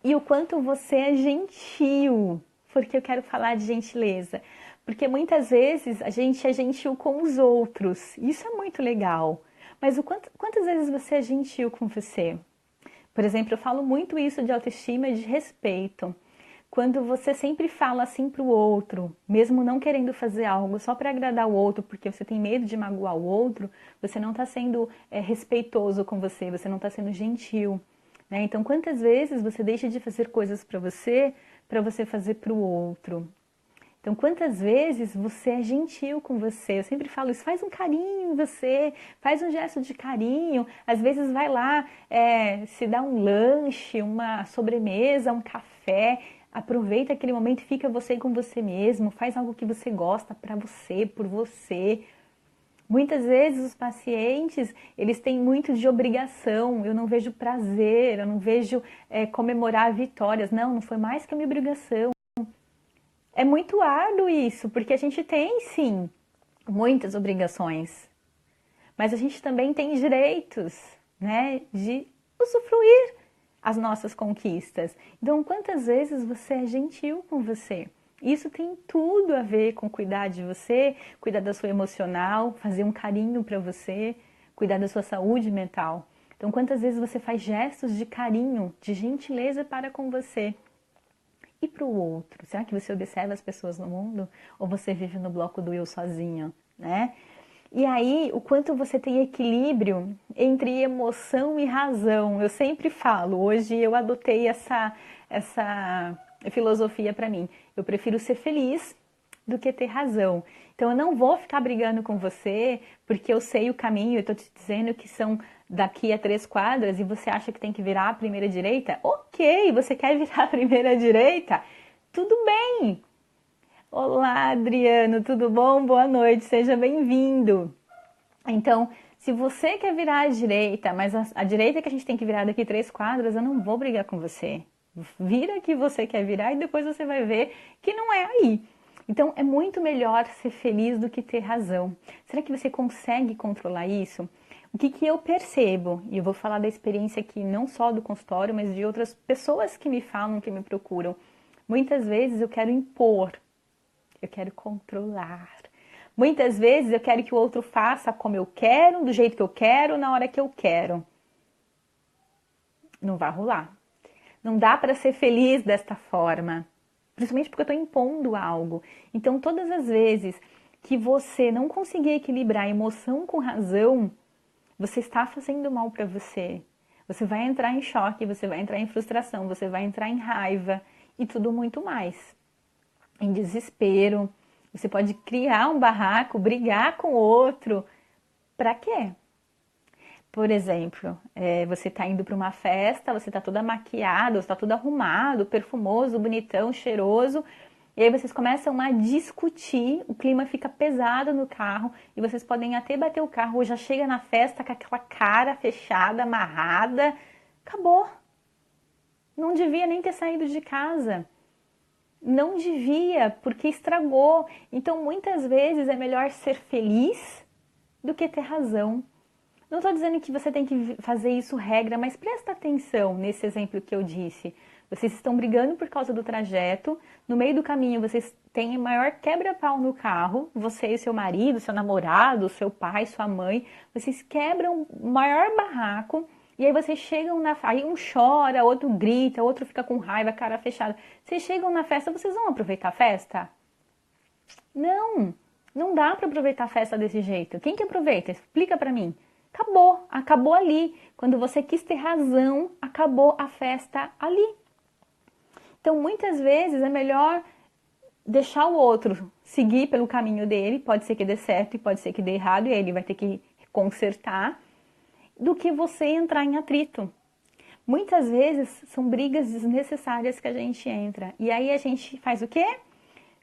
E o quanto você é gentil, porque eu quero falar de gentileza. Porque muitas vezes a gente é gentil com os outros, isso é muito legal. Mas quantas vezes você é gentil com você? Por exemplo, eu falo muito isso de autoestima e de respeito. Quando você sempre fala assim para o outro, mesmo não querendo fazer algo só para agradar o outro, porque você tem medo de magoar o outro, você não está sendo respeitoso com você, você não está sendo gentil. Né? Então, quantas vezes você deixa de fazer coisas para você fazer para o outro? Então, quantas vezes você é gentil com você? Eu sempre falo isso, faz um carinho em você, faz um gesto de carinho. Às vezes vai lá, se dá um lanche, uma sobremesa, um café. Aproveita aquele momento e fica você com você mesmo. Faz algo que você gosta para você, por você. Muitas vezes os pacientes, eles têm muito de obrigação, eu não vejo prazer, eu não vejo comemorar vitórias. Não, não foi mais que a minha obrigação. É muito árduo isso, porque a gente tem, sim, muitas obrigações, mas a gente também tem direitos, né, de usufruir as nossas conquistas. Então, quantas vezes você é gentil com você? Isso tem tudo a ver com cuidar de você, cuidar da sua emocional, fazer um carinho para você, cuidar da sua saúde mental. Então, quantas vezes você faz gestos de carinho, de gentileza para com você e para o outro? Será que você observa as pessoas no mundo ou você vive no bloco do eu sozinho, né? E aí, o quanto você tem equilíbrio entre emoção e razão. Eu sempre falo, hoje eu adotei essa filosofia para mim. Eu prefiro ser feliz do que ter razão. Então eu não vou ficar brigando com você porque eu sei o caminho, eu estou te dizendo que são daqui a 3 quadras e você acha que tem que virar a primeira direita? Ok, você quer virar a primeira direita? Tudo bem. Olá, Adriano, tudo bom? Boa noite, seja bem-vindo. Então, se você quer virar à direita, mas a direita que a gente tem que virar daqui 3 quadras, eu não vou brigar com você. Vira que você quer virar e depois você vai ver que não é aí. Então, é muito melhor ser feliz do que ter razão. Será que você consegue controlar isso? O que eu percebo, e eu vou falar da experiência aqui não só do consultório, mas de outras pessoas que me falam, que me procuram. Muitas vezes eu quero impor, eu quero controlar. Muitas vezes eu quero que o outro faça como eu quero, do jeito que eu quero, na hora que eu quero. Não vai rolar. Não dá para ser feliz desta forma. Principalmente porque eu estou impondo algo. Então, todas as vezes que você não conseguir equilibrar emoção com razão, você está fazendo mal para você. Você vai entrar em choque, você vai entrar em frustração, você vai entrar em raiva e tudo muito mais. Em desespero. Você pode criar um barraco, brigar com o outro. Para quê? Por exemplo, você está indo para uma festa, você está toda maquiada, você está todo arrumado, perfumoso, bonitão, cheiroso, e aí vocês começam a discutir, o clima fica pesado no carro, e vocês podem até bater o carro, ou já chega na festa com aquela cara fechada, amarrada, acabou. Não devia nem ter saído de casa. Não devia, porque estragou. Então, muitas vezes é melhor ser feliz do que ter razão. Não estou dizendo que você tem que fazer isso regra, mas presta atenção nesse exemplo que eu disse. Vocês estão brigando por causa do trajeto, no meio do caminho vocês têm maior quebra-pau no carro, você e seu marido, seu namorado, seu pai, sua mãe, vocês quebram o maior barraco, e aí vocês chegam na... Aí um chora, outro grita, outro fica com raiva, cara fechada. Vocês chegam na festa, vocês vão aproveitar a festa? Não, não dá para aproveitar a festa desse jeito. Quem que aproveita? Explica para mim. Acabou ali. Quando você quis ter razão, acabou a festa ali. Então, muitas vezes é melhor deixar o outro seguir pelo caminho dele, pode ser que dê certo e pode ser que dê errado, e aí ele vai ter que consertar, do que você entrar em atrito. Muitas vezes são brigas desnecessárias que a gente entra, e aí a gente faz o quê?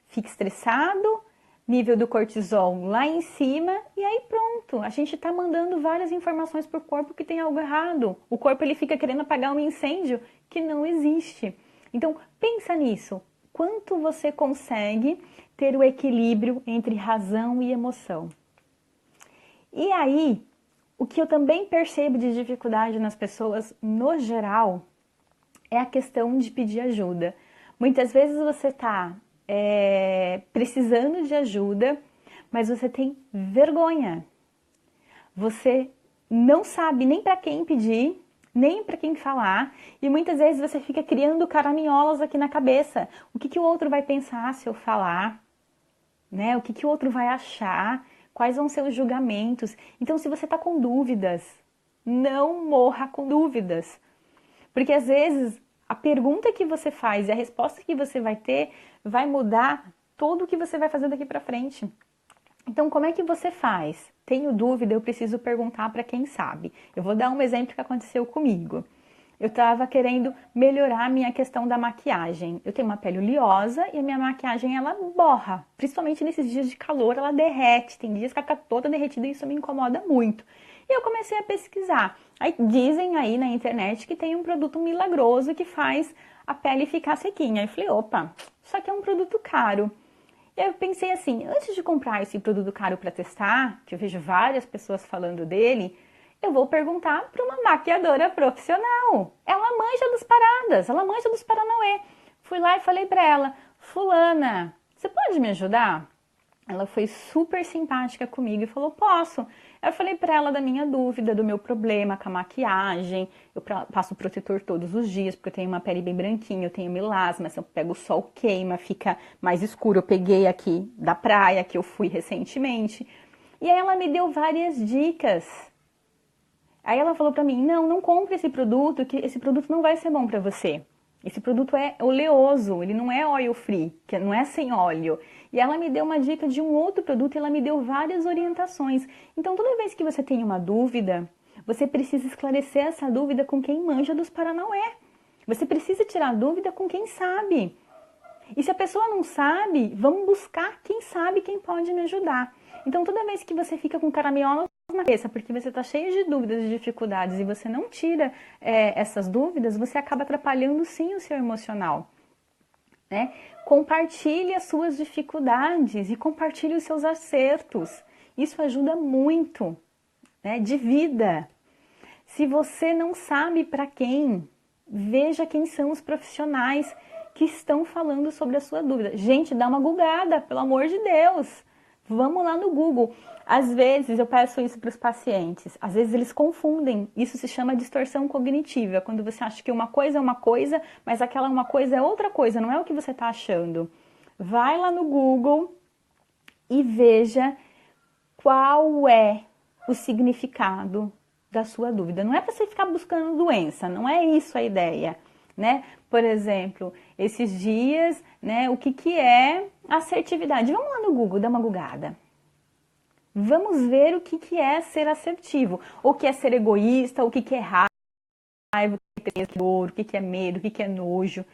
Fica estressado, nível do cortisol lá em cima, e aí pronto, a gente está mandando várias informações para o corpo que tem algo errado. O corpo ele fica querendo apagar um incêndio que não existe. Então, pensa nisso. Quanto você consegue ter o equilíbrio entre razão e emoção? E aí, o que eu também percebo de dificuldade nas pessoas, no geral, é a questão de pedir ajuda. Muitas vezes você está precisando de ajuda, mas você tem vergonha. Você não sabe nem para quem pedir, nem para quem falar, e muitas vezes você fica criando caraminholas aqui na cabeça. O que o outro vai pensar se eu falar? Né? O que o outro vai achar? Quais vão ser os julgamentos? Então, se você está com dúvidas, não morra com dúvidas. Porque às vezes a pergunta que você faz e a resposta que você vai ter vai mudar tudo o que você vai fazer daqui para frente. Então, como é que você faz? Tenho dúvida, eu preciso perguntar para quem sabe. Eu vou dar um exemplo que aconteceu comigo. Eu estava querendo melhorar a minha questão da maquiagem. Eu tenho uma pele oleosa e a minha maquiagem ela borra. Principalmente nesses dias de calor, ela derrete. Tem dias que ela fica toda derretida e isso me incomoda muito. E eu comecei a pesquisar. Aí dizem aí na internet que tem um produto milagroso que faz a pele ficar sequinha. Aí eu falei, opa, isso aqui é um produto caro. E aí eu pensei assim, antes de comprar esse produto caro para testar, que eu vejo várias pessoas falando dele, eu vou perguntar para uma maquiadora profissional. Ela manja dos paradas, ela manja dos paranauê. Fui lá e falei para ela, fulana, você pode me ajudar? Ela foi super simpática comigo e falou, posso. Eu falei para ela da minha dúvida, do meu problema com a maquiagem. Eu passo protetor todos os dias, porque eu tenho uma pele bem branquinha, eu tenho melasma, se eu pego o sol queima, fica mais escuro. Eu peguei aqui da praia, que eu fui recentemente. E aí ela me deu várias dicas. Aí ela falou pra mim, não compre esse produto, que esse produto não vai ser bom pra você. Esse produto é oleoso, ele não é oil free, que não é sem óleo. E ela me deu uma dica de um outro produto e ela me deu várias orientações. Então toda vez que você tem uma dúvida, você precisa esclarecer essa dúvida com quem manja dos paranauê. Você precisa tirar a dúvida com quem sabe. E se a pessoa não sabe, vamos buscar quem sabe, quem pode me ajudar. Então toda vez que você fica com caraminhola na cabeça, porque você está cheio de dúvidas e dificuldades e você não tira essas dúvidas, você acaba atrapalhando sim o seu emocional. Né? Compartilhe as suas dificuldades e compartilhe os seus acertos. Isso ajuda muito, né? Divida. Se você não sabe para quem, veja quem são os profissionais que estão falando sobre a sua dúvida. Gente, dá uma googada, pelo amor de Deus. Vamos lá no Google. Às vezes, eu peço isso para os pacientes, às vezes eles confundem. Isso se chama distorção cognitiva, quando você acha que uma coisa é uma coisa, mas aquela uma coisa é outra coisa, não é o que você está achando. Vai lá no Google e veja qual é o significado da sua dúvida. Não é para você ficar buscando doença, não é isso a ideia, né? Por exemplo, esses dias, né, o que é assertividade? Vamos lá no Google, dá uma googada. Vamos ver o que é ser assertivo, o que é ser egoísta, o que é raiva, o que é dor, o que é medo, o que é nojo.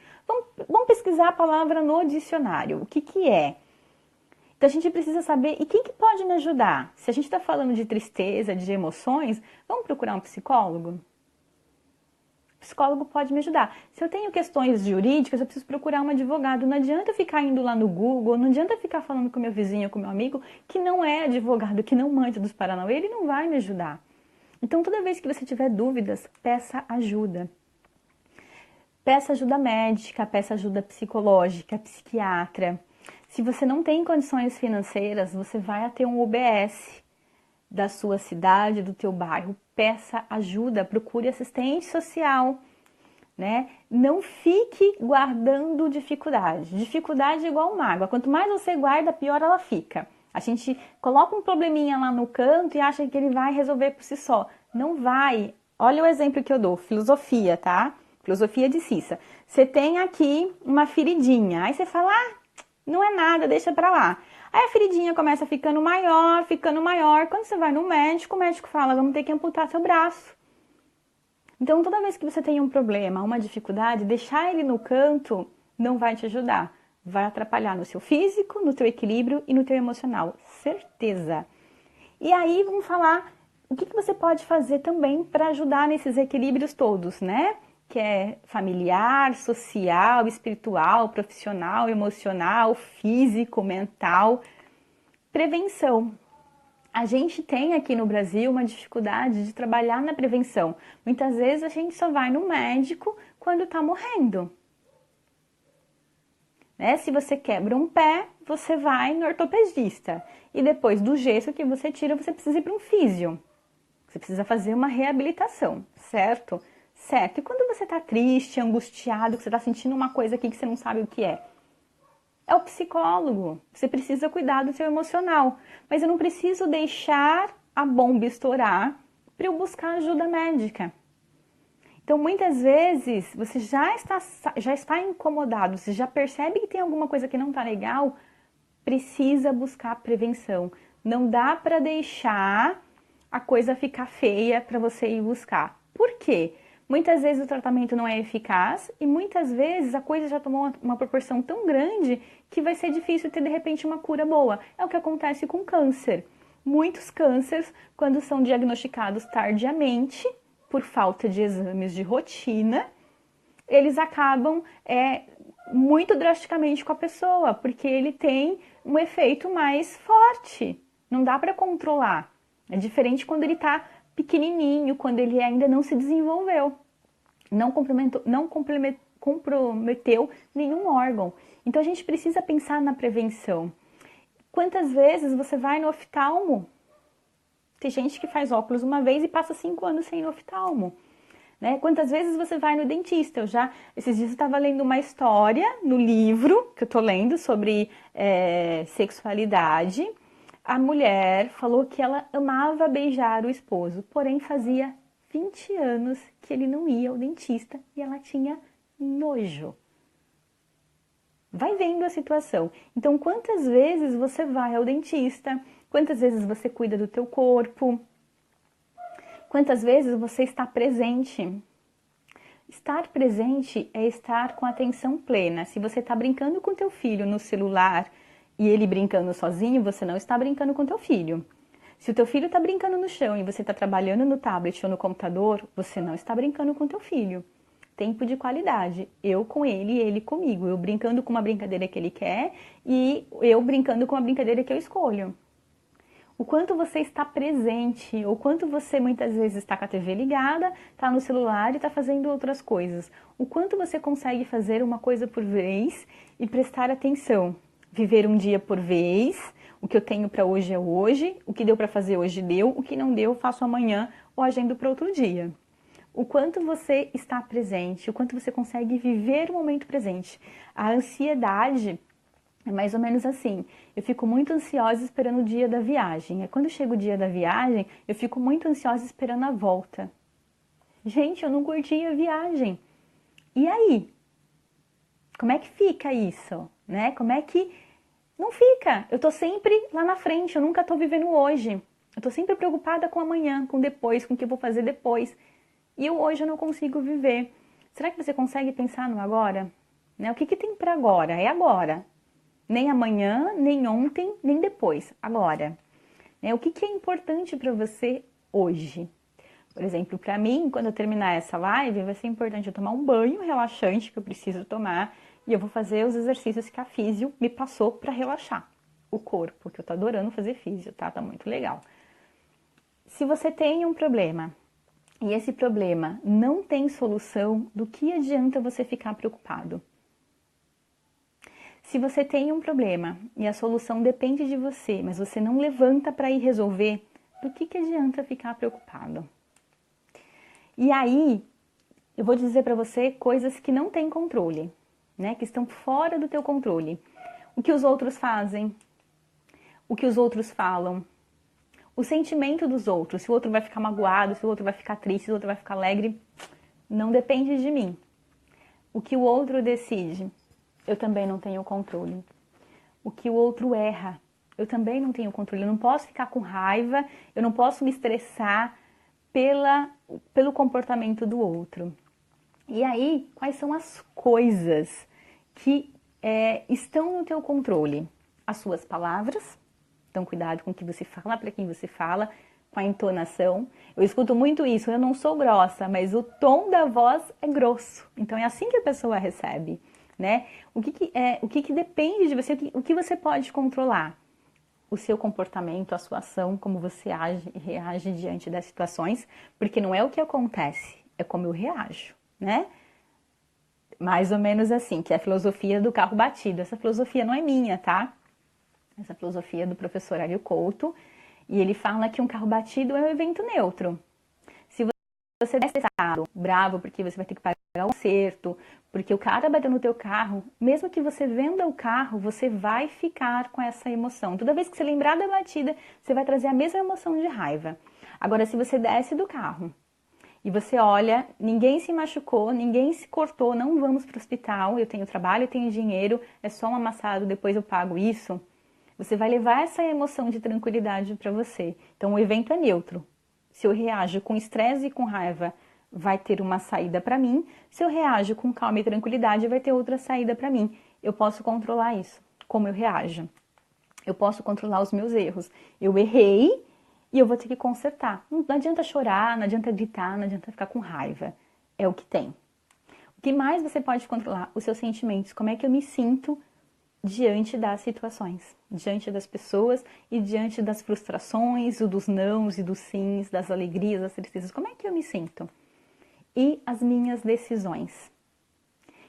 Vamos pesquisar a palavra no dicionário, o que é. Então a gente precisa saber, e quem que pode me ajudar? Se a gente está falando de tristeza, de emoções, vamos procurar um psicólogo? O psicólogo pode me ajudar. Se eu tenho questões jurídicas, eu preciso procurar um advogado. Não adianta ficar indo lá no Google, não adianta ficar falando com meu vizinho, com meu amigo, que não é advogado, que não manja dos paranauê, ele não vai me ajudar. Então, toda vez que você tiver dúvidas, peça ajuda. Peça ajuda médica, peça ajuda psicológica, psiquiatra. Se você não tem condições financeiras, você vai até um UBS da sua cidade, do teu bairro, peça ajuda, procure assistente social, né? Não fique guardando dificuldade. Dificuldade é igual mágoa. Quanto mais você guarda, pior ela fica. A gente coloca um probleminha lá no canto e acha que ele vai resolver por si só. Não vai. Olha o exemplo que eu dou, filosofia, tá? Filosofia de Cissa. Você tem aqui uma feridinha, aí você fala, não é nada, deixa pra lá. Aí a feridinha começa ficando maior, ficando maior. Quando você vai no médico, o médico fala, vamos ter que amputar seu braço. Então, toda vez que você tem um problema, uma dificuldade, deixar ele no canto não vai te ajudar. Vai atrapalhar no seu físico, no teu equilíbrio e no teu emocional. Certeza. E aí, vamos falar o que você pode fazer também para ajudar nesses equilíbrios todos, né? Que é familiar, social, espiritual, profissional, emocional, físico, mental. Prevenção. A gente tem aqui no Brasil uma dificuldade de trabalhar na prevenção. Muitas vezes a gente só vai no médico quando está morrendo. Né? Se você quebra um pé, você vai no ortopedista. E depois do gesso que você tira, você precisa ir para um físio. Você precisa fazer uma reabilitação, certo? Certo. E quando você está triste, angustiado, que você está sentindo uma coisa aqui que você não sabe o que é? É o psicólogo. Você precisa cuidar do seu emocional. Mas eu não preciso deixar a bomba estourar para eu buscar ajuda médica. Então, muitas vezes, você já está incomodado, você já percebe que tem alguma coisa que não está legal, precisa buscar prevenção. Não dá para deixar a coisa ficar feia para você ir buscar. Por quê? Muitas vezes o tratamento não é eficaz e muitas vezes a coisa já tomou uma proporção tão grande que vai ser difícil ter de repente uma cura boa. É o que acontece com câncer. Muitos cânceres, quando são diagnosticados tardiamente, por falta de exames de rotina, eles acabam muito drasticamente com a pessoa, porque ele tem um efeito mais forte. Não dá para controlar. É diferente quando ele está pequenininho, quando ele ainda não se desenvolveu, não comprometeu nenhum órgão. Então a gente precisa pensar na prevenção. Quantas vezes você vai no oftalmo? Tem gente que faz óculos uma vez e passa 5 anos sem ir no oftalmo. Né? Quantas vezes você vai no dentista? Esses dias eu estava lendo uma história no livro que eu estou lendo sobre sexualidade. A mulher falou que ela amava beijar o esposo, porém fazia 20 anos que ele não ia ao dentista e ela tinha nojo. Vai vendo a situação. Então, quantas vezes você vai ao dentista? Quantas vezes você cuida do teu corpo? Quantas vezes você está presente? Estar presente é estar com atenção plena. Se você está brincando com teu filho no celular e ele brincando sozinho, você não está brincando com teu filho. Se o teu filho está brincando no chão e você está trabalhando no tablet ou no computador, você não está brincando com teu filho. Tempo de qualidade. Eu com ele e ele comigo. Eu brincando com uma brincadeira que ele quer e eu brincando com uma brincadeira que eu escolho. O quanto você está presente, ou quanto você muitas vezes está com a TV ligada, está no celular e está fazendo outras coisas. O quanto você consegue fazer uma coisa por vez e prestar atenção. Viver um dia por vez, o que eu tenho para hoje é hoje, o que deu para fazer hoje deu, o que não deu faço amanhã ou agendo para outro dia. O quanto você está presente, o quanto você consegue viver o momento presente. A ansiedade é mais ou menos assim, eu fico muito ansiosa esperando o dia da viagem. Quando chega o dia da viagem, eu fico muito ansiosa esperando a volta. Gente, eu não curti a viagem. E aí? Como é que fica isso? Né? Como é que... Não fica. Eu tô sempre lá na frente, eu nunca tô vivendo hoje. Eu tô sempre preocupada com amanhã, com depois, com o que eu vou fazer depois. E hoje eu não consigo viver. Será que você consegue pensar no agora? Né? O que tem para agora? É agora. Nem amanhã, nem ontem, nem depois. Agora. O que é importante para você hoje? Por exemplo, para mim, quando eu terminar essa live, vai ser importante eu tomar um banho relaxante que eu preciso tomar e eu vou fazer os exercícios que a físio me passou para relaxar o corpo, que eu tô adorando fazer físio, tá? Tá muito legal. Se você tem um problema e esse problema não tem solução, do que adianta você ficar preocupado? Se você tem um problema e a solução depende de você, mas você não levanta para ir resolver, do que adianta ficar preocupado? E aí, eu vou dizer para você coisas que não têm controle, né? Que estão fora do teu controle. O que os outros fazem, o que os outros falam, o sentimento dos outros, se o outro vai ficar magoado, se o outro vai ficar triste, se o outro vai ficar alegre, não depende de mim. O que o outro decide, eu também não tenho controle. O que o outro erra, eu também não tenho controle. Eu não posso ficar com raiva, eu não posso me estressar pelo comportamento do outro. E aí, quais são as coisas que estão no teu controle? As suas palavras, então cuidado com o que você fala, para quem você fala, com a entonação. Eu escuto muito isso, eu não sou grossa, mas o tom da voz é grosso. Então é assim que a pessoa recebe, né? O que depende de você, o que você pode controlar? O seu comportamento, a sua ação, como você age e reage diante das situações, porque não é o que acontece, é como eu reajo, né? Mais ou menos assim, que é a filosofia do carro batido. Essa filosofia não é minha, tá? Essa filosofia é do professor Hélio Couto, e ele fala que um carro batido é um evento neutro. Se você é estressado, bravo, porque você vai ter que pagar o conserto, porque o cara bateu no teu carro, mesmo que você venda o carro, você vai ficar com essa emoção. Toda vez que você lembrar da batida, você vai trazer a mesma emoção de raiva. Agora, se você desce do carro e você olha, ninguém se machucou, ninguém se cortou, não vamos para o hospital, eu tenho trabalho, eu tenho dinheiro, é só um amassado, depois eu pago isso. Você vai levar essa emoção de tranquilidade para você. Então, o evento é neutro. Se eu reajo com estresse e com raiva vai ter uma saída para mim. Se eu reajo com calma e tranquilidade, vai ter outra saída para mim. Eu posso controlar isso, como eu reajo. Eu posso controlar os meus erros. Eu errei e eu vou ter que consertar. Não adianta chorar, não adianta gritar, não adianta ficar com raiva. É o que tem. O que mais você pode controlar? Os seus sentimentos. Como é que eu me sinto diante das situações, diante das pessoas e diante das frustrações, dos nãos e dos sims, das alegrias, das tristezas. Como é que eu me sinto? E as minhas decisões.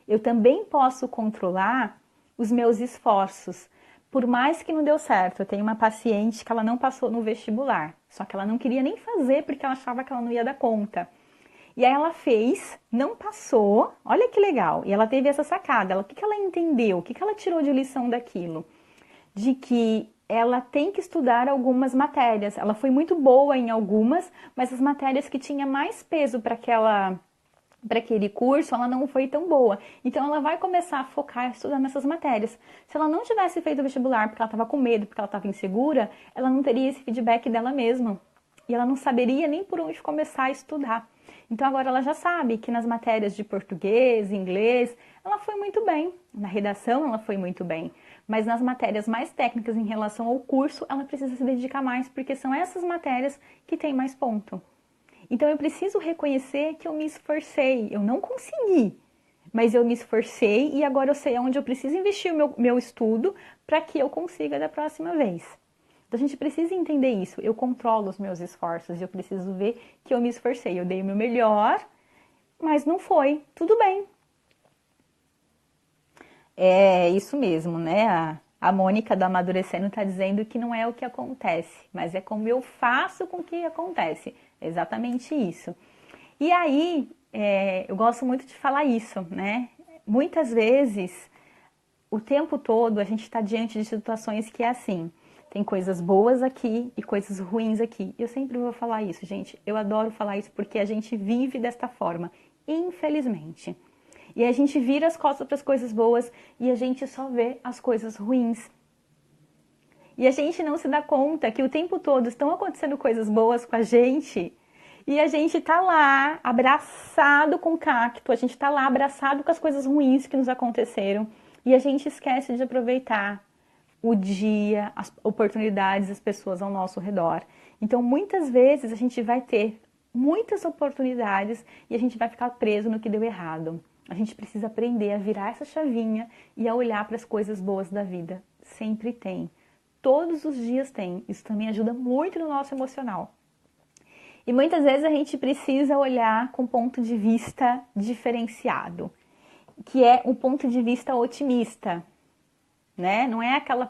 Eu também posso controlar os meus esforços. Por mais que não deu certo, eu tenho uma paciente que ela não passou no vestibular, só que ela não queria nem fazer porque ela achava que ela não ia dar conta. E aí ela fez, não passou, olha que legal. E ela teve essa sacada, o que ela entendeu, o que ela tirou de lição daquilo? De que ela tem que estudar algumas matérias. Ela foi muito boa em algumas, mas as matérias que tinha mais peso para aquele curso, ela não foi tão boa. Então ela vai começar a focar a estudar nessas matérias. Se ela não tivesse feito o vestibular porque ela estava com medo, porque ela estava insegura, ela não teria esse feedback dela mesma. E ela não saberia nem por onde começar a estudar. Então agora ela já sabe que nas matérias de português, inglês, ela foi muito bem. Na redação ela foi muito bem. Mas nas matérias mais técnicas em relação ao curso, ela precisa se dedicar mais, porque são essas matérias que têm mais ponto. Então eu preciso reconhecer que eu me esforcei, eu não consegui, mas eu me esforcei e agora eu sei onde eu preciso investir o meu estudo para que eu consiga da próxima vez. Então a gente precisa entender isso, eu controlo os meus esforços, eu preciso ver que eu me esforcei, eu dei o meu melhor, mas não foi, tudo bem. É isso mesmo, né? A Mônica do Amadurecendo está dizendo que não é o que acontece, mas é como eu faço com que acontece. É exatamente isso. E aí, eu gosto muito de falar isso, né? Muitas vezes, o tempo todo, a gente está diante de situações que é assim. Tem coisas boas aqui e coisas ruins aqui. Eu sempre vou falar isso, gente. Eu adoro falar isso porque a gente vive desta forma, infelizmente. E a gente vira as costas para as coisas boas e a gente só vê as coisas ruins. E a gente não se dá conta que o tempo todo estão acontecendo coisas boas com a gente e a gente tá lá abraçado com o cacto, a gente tá lá abraçado com as coisas ruins que nos aconteceram e a gente esquece de aproveitar o dia, as oportunidades, as pessoas ao nosso redor. Então, muitas vezes a gente vai ter muitas oportunidades e a gente vai ficar preso no que deu errado. A gente precisa aprender a virar essa chavinha e a olhar para as coisas boas da vida. Sempre tem. Todos os dias tem. Isso também ajuda muito no nosso emocional. E muitas vezes a gente precisa olhar com ponto de vista diferenciado, que é um ponto de vista otimista, né?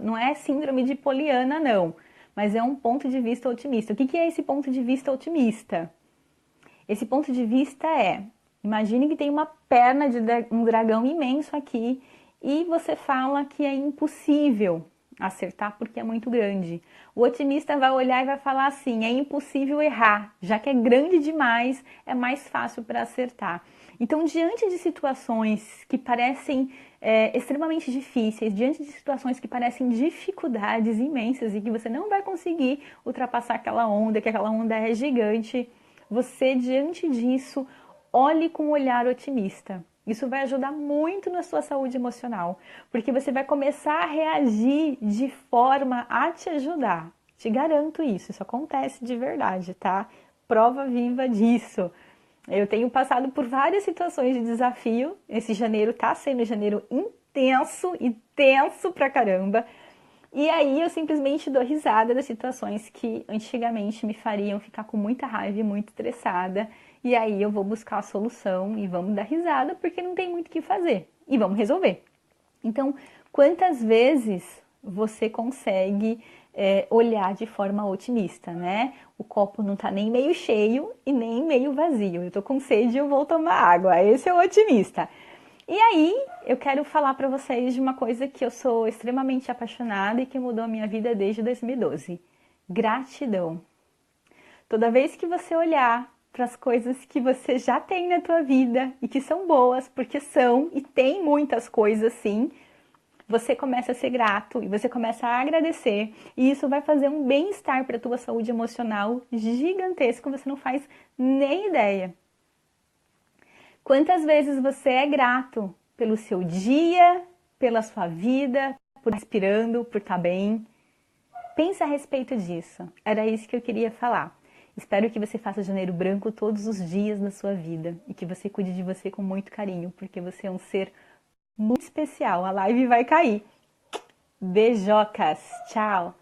Não é síndrome de Poliana, não, mas é um ponto de vista otimista. O que é esse ponto de vista otimista? Esse ponto de vista é: imagine que tem uma perna de um dragão imenso aqui e você fala que é impossível acertar porque é muito grande. O otimista vai olhar e vai falar assim: é impossível errar, já que é grande demais, é mais fácil para acertar. Então, diante de situações que parecem extremamente difíceis, diante de situações que parecem dificuldades imensas e que você não vai conseguir ultrapassar aquela onda, que aquela onda é gigante, você, diante disso, olhe com um olhar otimista. Isso vai ajudar muito na sua saúde emocional, porque você vai começar a reagir de forma a te ajudar. Te garanto isso, isso acontece de verdade, tá? Prova viva disso. Eu tenho passado por várias situações de desafio. Esse janeiro tá sendo um janeiro intenso e tenso pra caramba. E aí eu simplesmente dou risada das situações que antigamente me fariam ficar com muita raiva e muito estressada. E aí eu vou buscar a solução e vamos dar risada porque não tem muito o que fazer. E vamos resolver. Então, quantas vezes você consegue olhar de forma otimista, né? O copo não tá nem meio cheio e nem meio vazio. Eu tô com sede e eu vou tomar água. Esse é o otimista. E aí, eu quero falar para vocês de uma coisa que eu sou extremamente apaixonada e que mudou a minha vida desde 2012. Gratidão. Toda vez que você olhar para as coisas que você já tem na tua vida e que são boas, porque são e tem muitas coisas sim, você começa a ser grato e você começa a agradecer e isso vai fazer um bem-estar para a tua saúde emocional gigantesco, você não faz nem ideia. Quantas vezes você é grato pelo seu dia, pela sua vida, por respirando, por estar bem? Pensa a respeito disso. Era isso que eu queria falar. Espero que você faça janeiro branco todos os dias da sua vida e que você cuide de você com muito carinho, porque você é um ser muito especial. A live vai cair. Beijocas. Tchau.